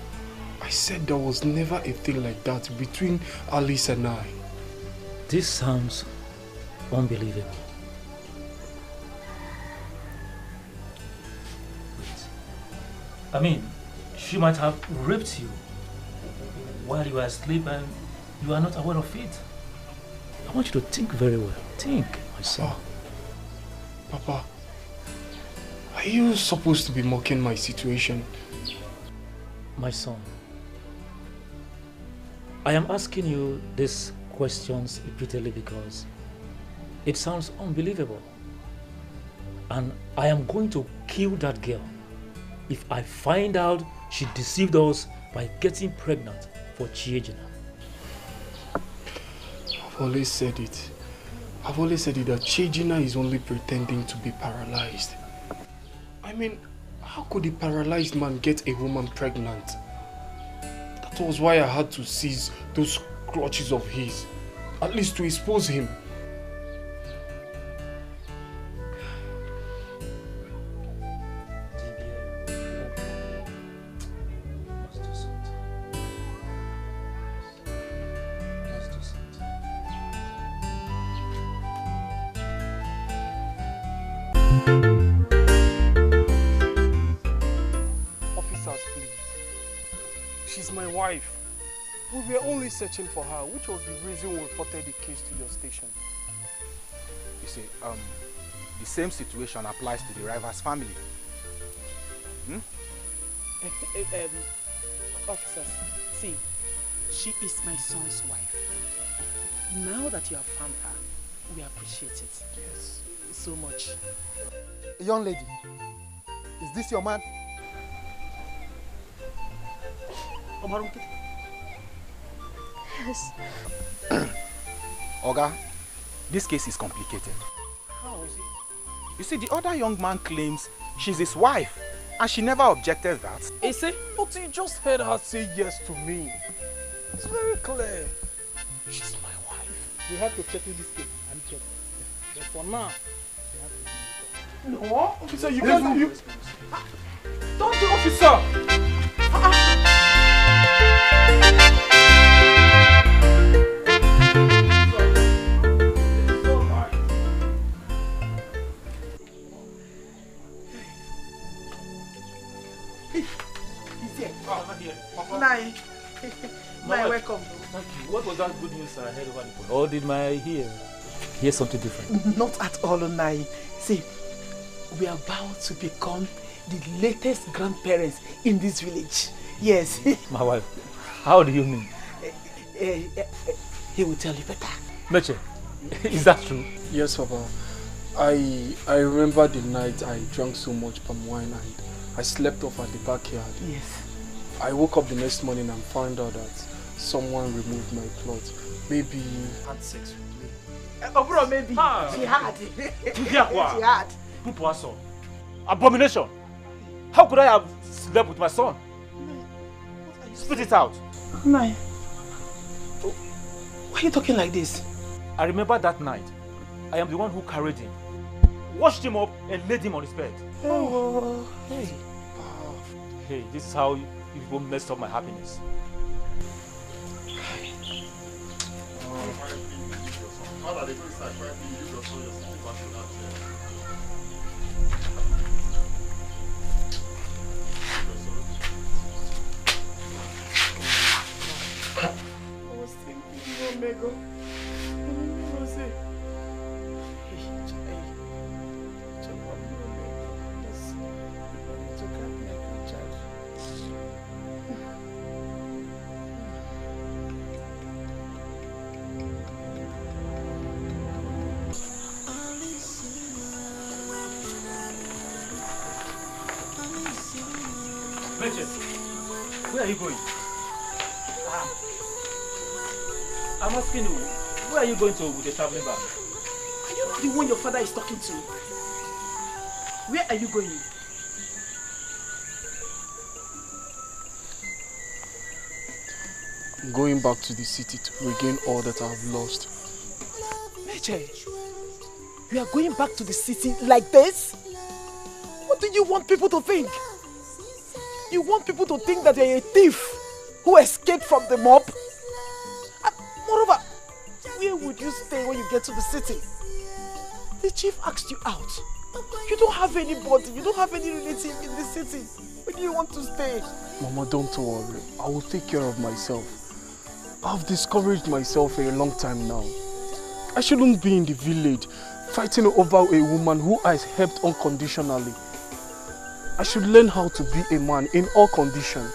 I said there was never a thing like that between Alice and I. This sounds unbelievable. I mean, she might have raped you while you were asleep and you are not aware of it. I want you to think very well. Think, my son. Papa, are you supposed to be mocking my situation? My son, I am asking you these questions repeatedly because it sounds unbelievable. And I am going to kill that girl if I find out she deceived us by getting pregnant for Chiejina. I've always said it. I've always said it that Chiejina is only pretending to be paralyzed. I mean, how could a paralyzed man get a woman pregnant? That was why I had to seize those crutches of his At least to expose him. Officers, please. She's my wife. We were only searching for her, which was the reason we reported the case to your station. You see, the same situation applies to the rival's family. Hmm? Officers, see, she is my son's wife. Now that you have found her, we appreciate it. Yes, so much. Young lady, is this your man? Yes. Oga, this case is complicated. How is it? You see, the other young man claims she's his wife, and she never objected that. Ese, but you just heard her say yes to me. It's very clear. She's my wife. We have to settle this case and check. But for now, we have to. No, officer, you can't. You... Don't do, officer. Nai. Nai, welcome. Thank you. What was that good news I heard over the phone? Or did my hear something different? Not at all, Nai. See, we are about to become the latest grandparents in this village. Yes. My wife. How do you mean? He will tell you better. Mitch, is that true? Yes, Papa. I remember the night I drank so much palm wine and I slept off at the backyard. Yes. I woke up the next morning and found out that someone removed my clothes. Maybe had sex with me. Oh, bro, maybe. She had. She had. Abomination! How could I have slept with my son? Spit it out. Nai. Why are you talking like this? I remember that night. I am the one who carried him, washed him up, and laid him on his bed. Oh, hey. Hey, this is how you people messed up my happiness. I was thinking, Omega. What was it? Mitch, where are you going? I'm asking you, where are you going to with the traveling bag? Are you not the one your father is talking to? Where are you going? I'm going back to the city to regain all that I've lost. Mitch, you are going back to the city like this? What do you want people to think? You want people to think that you're a thief who escaped from the mob? And moreover, where would you stay when you get to the city? The chief asked you out. You don't have anybody, you don't have any relative in the city. Where do you want to stay? Mama, don't worry. I will take care of myself. I've discouraged myself for a long time now. I shouldn't be in the village fighting over a woman who I helped unconditionally. I should learn how to be a man in all conditions.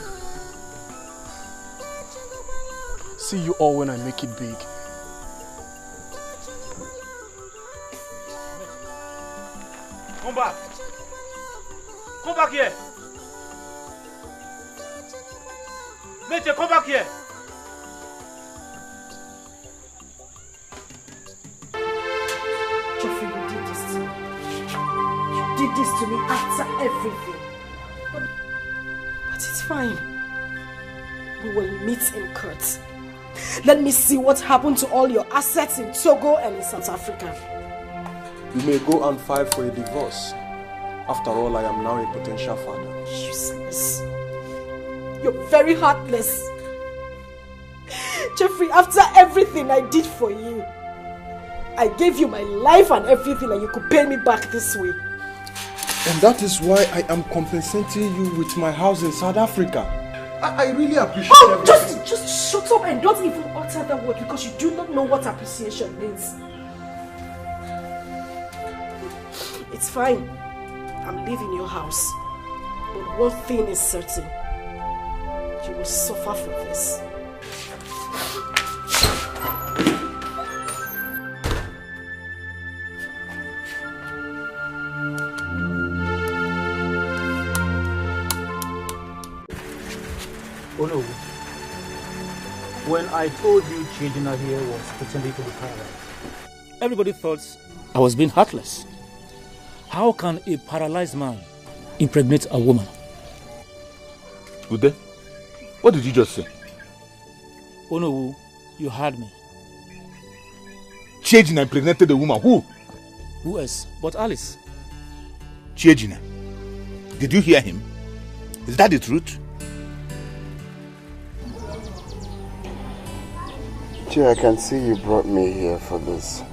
See you all when I make it big. Come back! Come back here! Mitch, come back here! Geoffrey, you did this to me. You did this to me after everything. But it's fine. We will meet in court. Let me see what happened to all your assets in Togo and in South Africa. You may go and file for a divorce. After all, I am now a potential father. Useless. You're very heartless. Jeffrey, after everything I did for you, I gave you my life and everything, and you could pay me back this way. And that is why I am compensating you with my house in South Africa. I really appreciate everything. Just shut up and don't even utter that word, because you do not know what appreciation means. It's fine. I'm leaving your house. But one thing is certain. You will suffer for this. Oh no. When I told you changing her hair was pretending to be paralyzed, everybody thought I was being heartless. How can a paralyzed man impregnate a woman? Ude, what did you just say? Oh no, you heard me. Chiejina impregnated a woman. Who? Who else but Alice? Chiejina. Did you hear him? Is that the truth? Jay, I can see you brought me here for this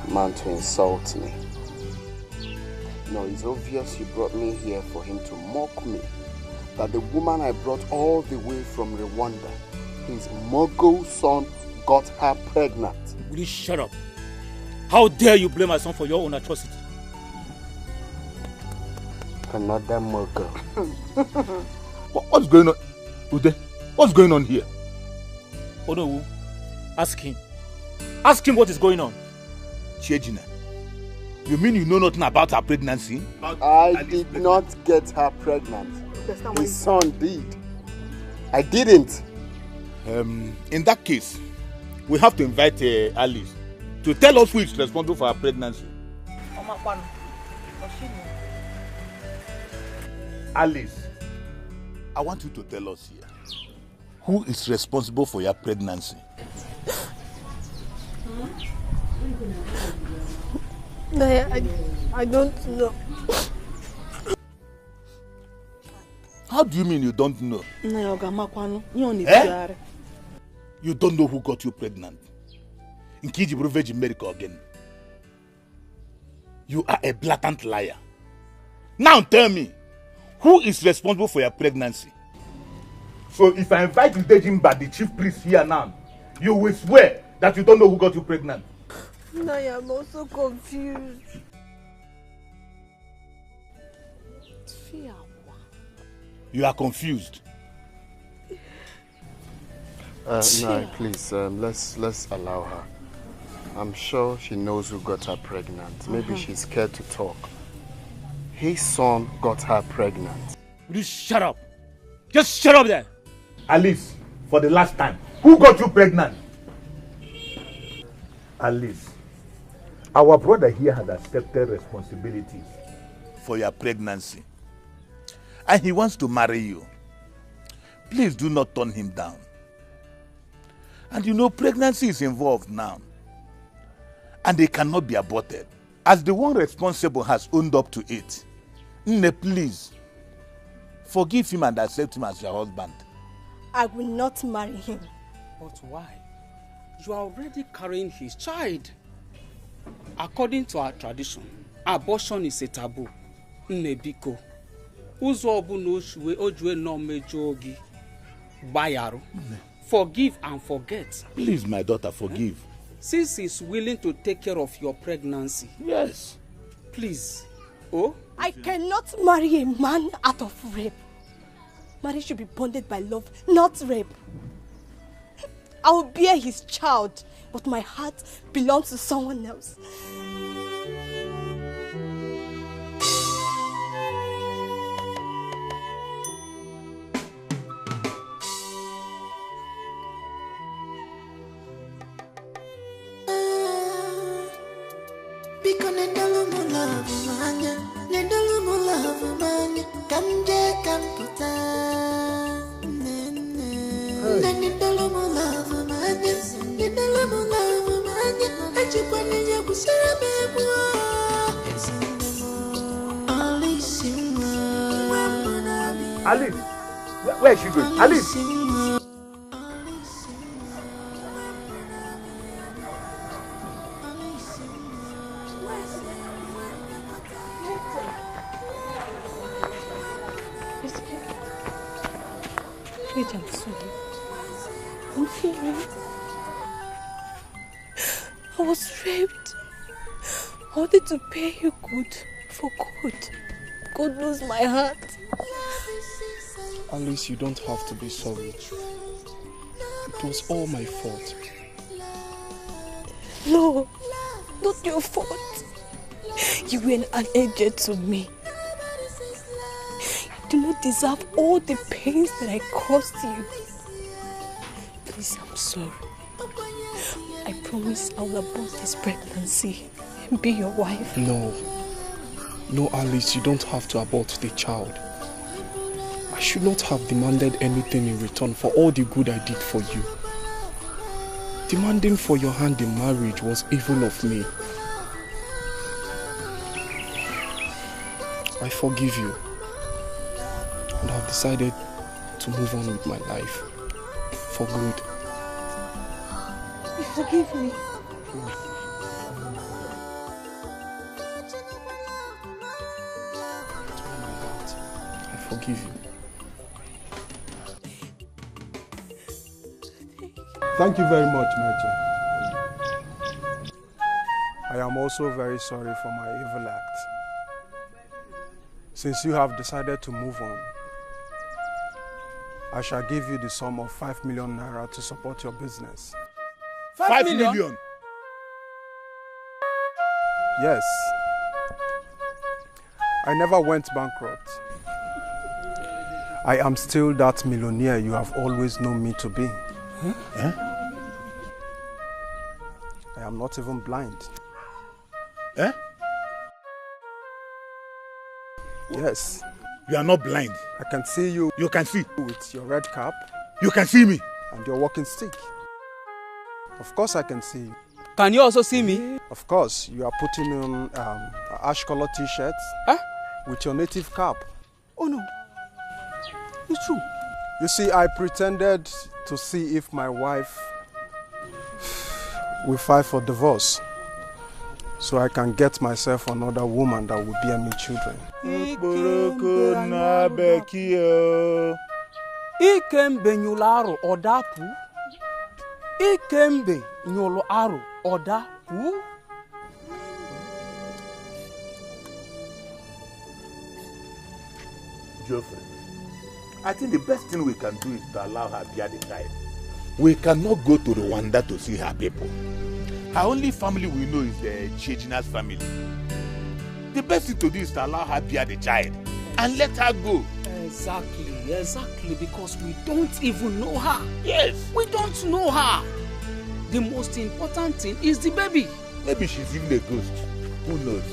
man to insult me. No, it's obvious you brought me here for him to mock me. That the woman I brought all the way from Rwanda, his Mogo son, got her pregnant. Will you shut up? How dare you blame my son for your own atrocity? Another Mogo. What's going on? Ude, what's going on here? Oh no. Ask him. Ask him what is going on. Chiejina, you mean you know nothing about her pregnancy? I did not get her pregnant. His son did. I didn't. In that case, we have to invite Alice to tell us who is responsible for her pregnancy. Alice, I want you to tell us here. Who is responsible for your pregnancy? I don't know. How do you mean you don't know? Eh? You don't know who got you pregnant. In Kijiburu Virgin Medical again. You are a blatant liar. Now tell me, who is responsible for your pregnancy? So if I invite Udejimba, the chief priest here now, you will swear that you don't know who got you pregnant. I am also confused. You are confused. No, please, let's allow her. I'm sure she knows who got her pregnant. Maybe she's scared to talk. His son got her pregnant. Will you shut up? Just shut up there. Alice, for the last time, who got you pregnant? Alice, our brother here has accepted responsibilities for your pregnancy. And he wants to marry you. Please do not turn him down. And you know, pregnancy is involved now. And they cannot be aborted. As the one responsible has owned up to it, Nne, please, forgive him and accept him as your husband. I will not marry him. But why? You are already carrying his child. According to our tradition, abortion is a taboo. Nne biko. Ụzọ ọbụla ojue no mejo gị gbayarụ. Forgive and forget. Please, my daughter, forgive. Since he's willing to take care of your pregnancy. Yes. Please. Oh? I cannot marry a man out of rape. Marriage should be bonded by love, not rape. I will bear his child, but my heart belongs to someone else. Alice, where is she going? Alice! Wait, I'm sorry. I'm sorry. I was raped. I wanted to pay you good for good. God knows my heart. Alice, you don't have to be sorry. It was all my fault. No, not your fault. You were an angel to me. You do not deserve all the pains that I caused you. Please, I'm sorry. I promise I will abort this pregnancy and be your wife. No. No, Alice, you don't have to abort the child. I should not have demanded anything in return for all the good I did for you. Demanding for your hand in marriage was evil of me. I forgive you. And I've decided to move on with my life. For good. You forgive me? I forgive you. Thank you very much, Mitch. I am also very sorry for my evil act. Since you have decided to move on, I shall give you the sum of 5 million naira to support your business. 5 million? Yes. I never went bankrupt. I am still that millionaire you have always known me to be. Huh? Huh? I am not even blind. Eh? Yes. You are not blind. I can see you. You can see. With your red cap. You can see me. And your walking stick. Of course I can see you. Can you also see me? Of course. You are putting on an ash color t-shirt. Huh? With your native cap. Oh no. It's true. You see, I pretended to see if my wife will file for divorce. So I can get myself another woman that will bear me children. Ikembe nyularu odapu. Ikembe nyularu odapu. Geoffrey, I think the best thing we can do is to allow her bear the child. We cannot go to Rwanda to see her people. Her only family we know is the Chejina's family. The best thing to do is to allow her bear the child and let her go. Exactly, because we don't even know her. Yes. We don't know her. The most important thing is the baby. Maybe she's even a ghost. Who knows?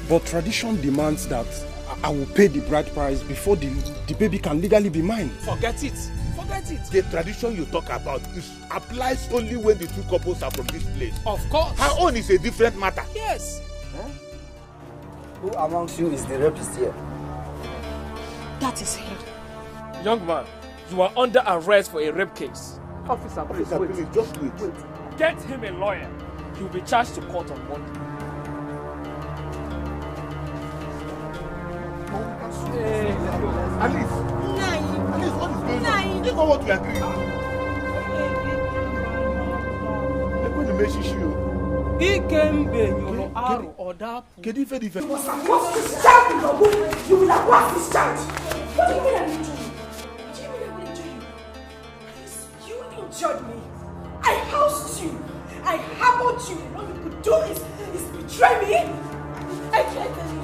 But tradition demands that I will pay the bride price before the baby can legally be mine. Forget it. Forget it. The tradition you talk about applies only when the two couples are from this place. Of course. Her own is a different matter. Yes. Huh? Who amongst you is the rapist here? That is him. Young man, you are under arrest for a rape case. Officer, please wait. Please, just wait. Get him a lawyer. He will be charged to court on Monday. Alice, what is going on? You know what we agree on. Let me make you. Ikembe nyolo aru odapu. Can you You must abort this child in your womb. You will abort this child. What do you mean I will do you? What do you mean I will do you? You injured me. I housed you. I harbored you. And all you could do is betray me. I tried telling you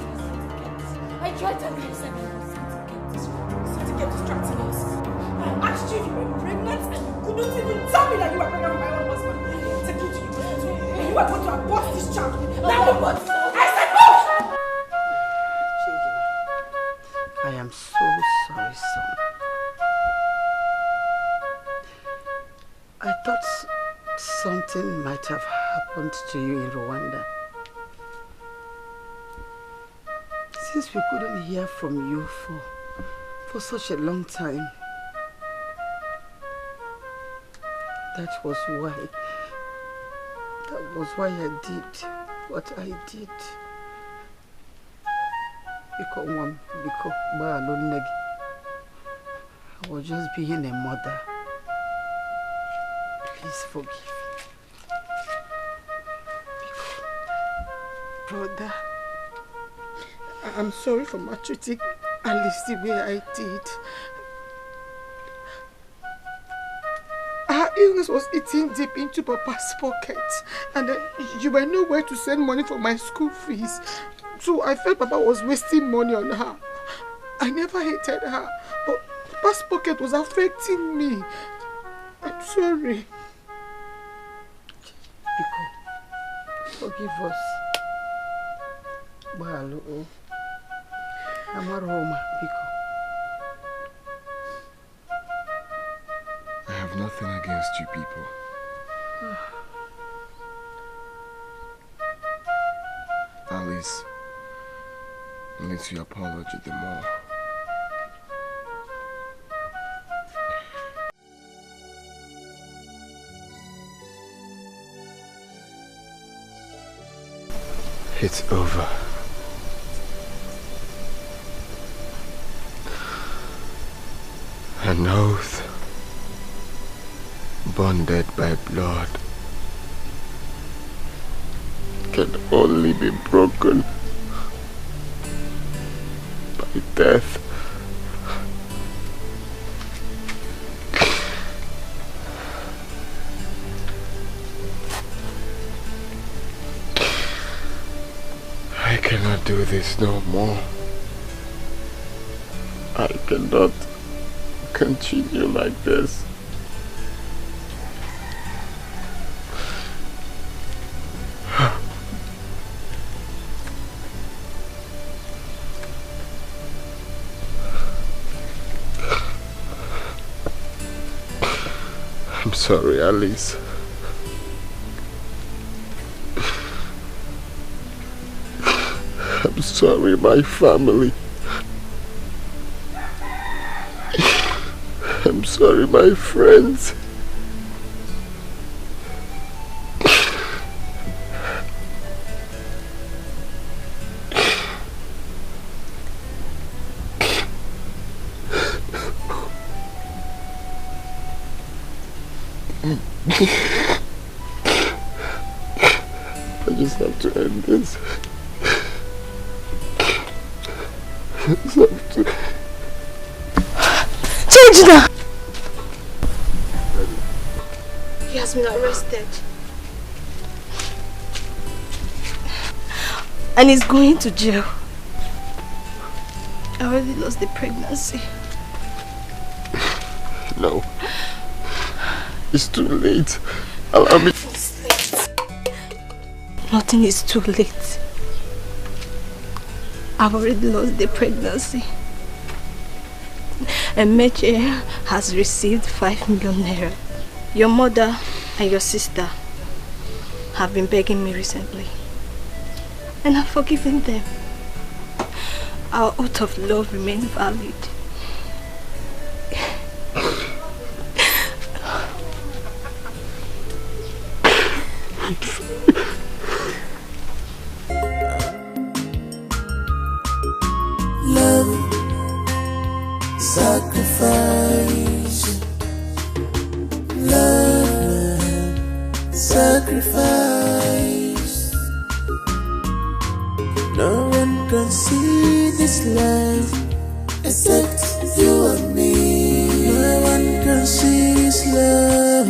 I tried telling you to get distracted us. I asked you if you were pregnant and you couldn't even tell me that you were pregnant with my own husband. Take you to the hospital. And you are going to abort this child. Now abort. I said no! I am so sorry, son. I thought have happened to you in Rwanda. Since we couldn't hear from you for such a long time, that was why I did what I did. I was just being a mother. Please forgive me. Brother, I'm sorry for maltreating Alice the way I did. Her illness was eating deep into Papa's pocket, and you were nowhere to send money for my school fees. So I felt Papa was wasting money on her. I never hated her, but Papa's pocket was affecting me. I'm sorry. Biko, forgive us. Balo, Amaroma, Biko. I have nothing against you people. Alice needs your apology the more. It's over. An oath bonded by blood can only be broken by death. I cannot do this no more. I cannot continue like this. I'm sorry, Alice. I'm sorry, my family. I'm sorry, my friends. I just have to end this. I just have to. Change now! He has been arrested. And he's going to jail. I already lost the pregnancy. No. It's too late. Allow me. It's late. Nothing is too late. I've already lost the pregnancy. And Mitch has received 5 million naira. Your mother and your sister have been begging me recently. And I've forgiven them. Our oath of love remains valid. Love, sacrifice. Love, sacrifice. No one can see this life except you and me. No one can see this love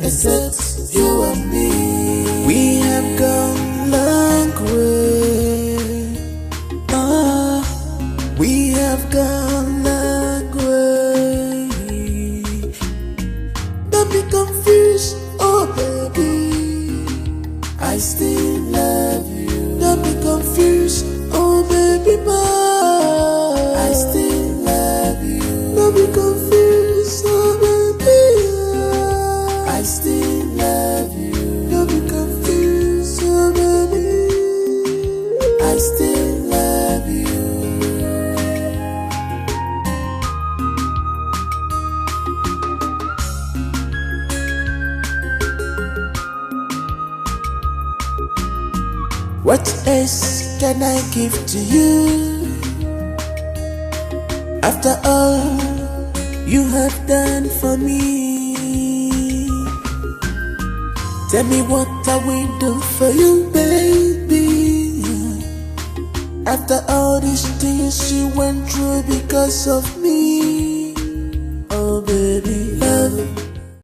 except you and me. We have gone long way. We have gone long way. Don't be confused, oh baby, I still love you. Don't be confused, oh baby, I still love you. Don't be confused, oh baby, I still love you. Don't be What else can I give to you? After all you have done for me, tell me what I will do for you, baby. After all these things you went through because of me.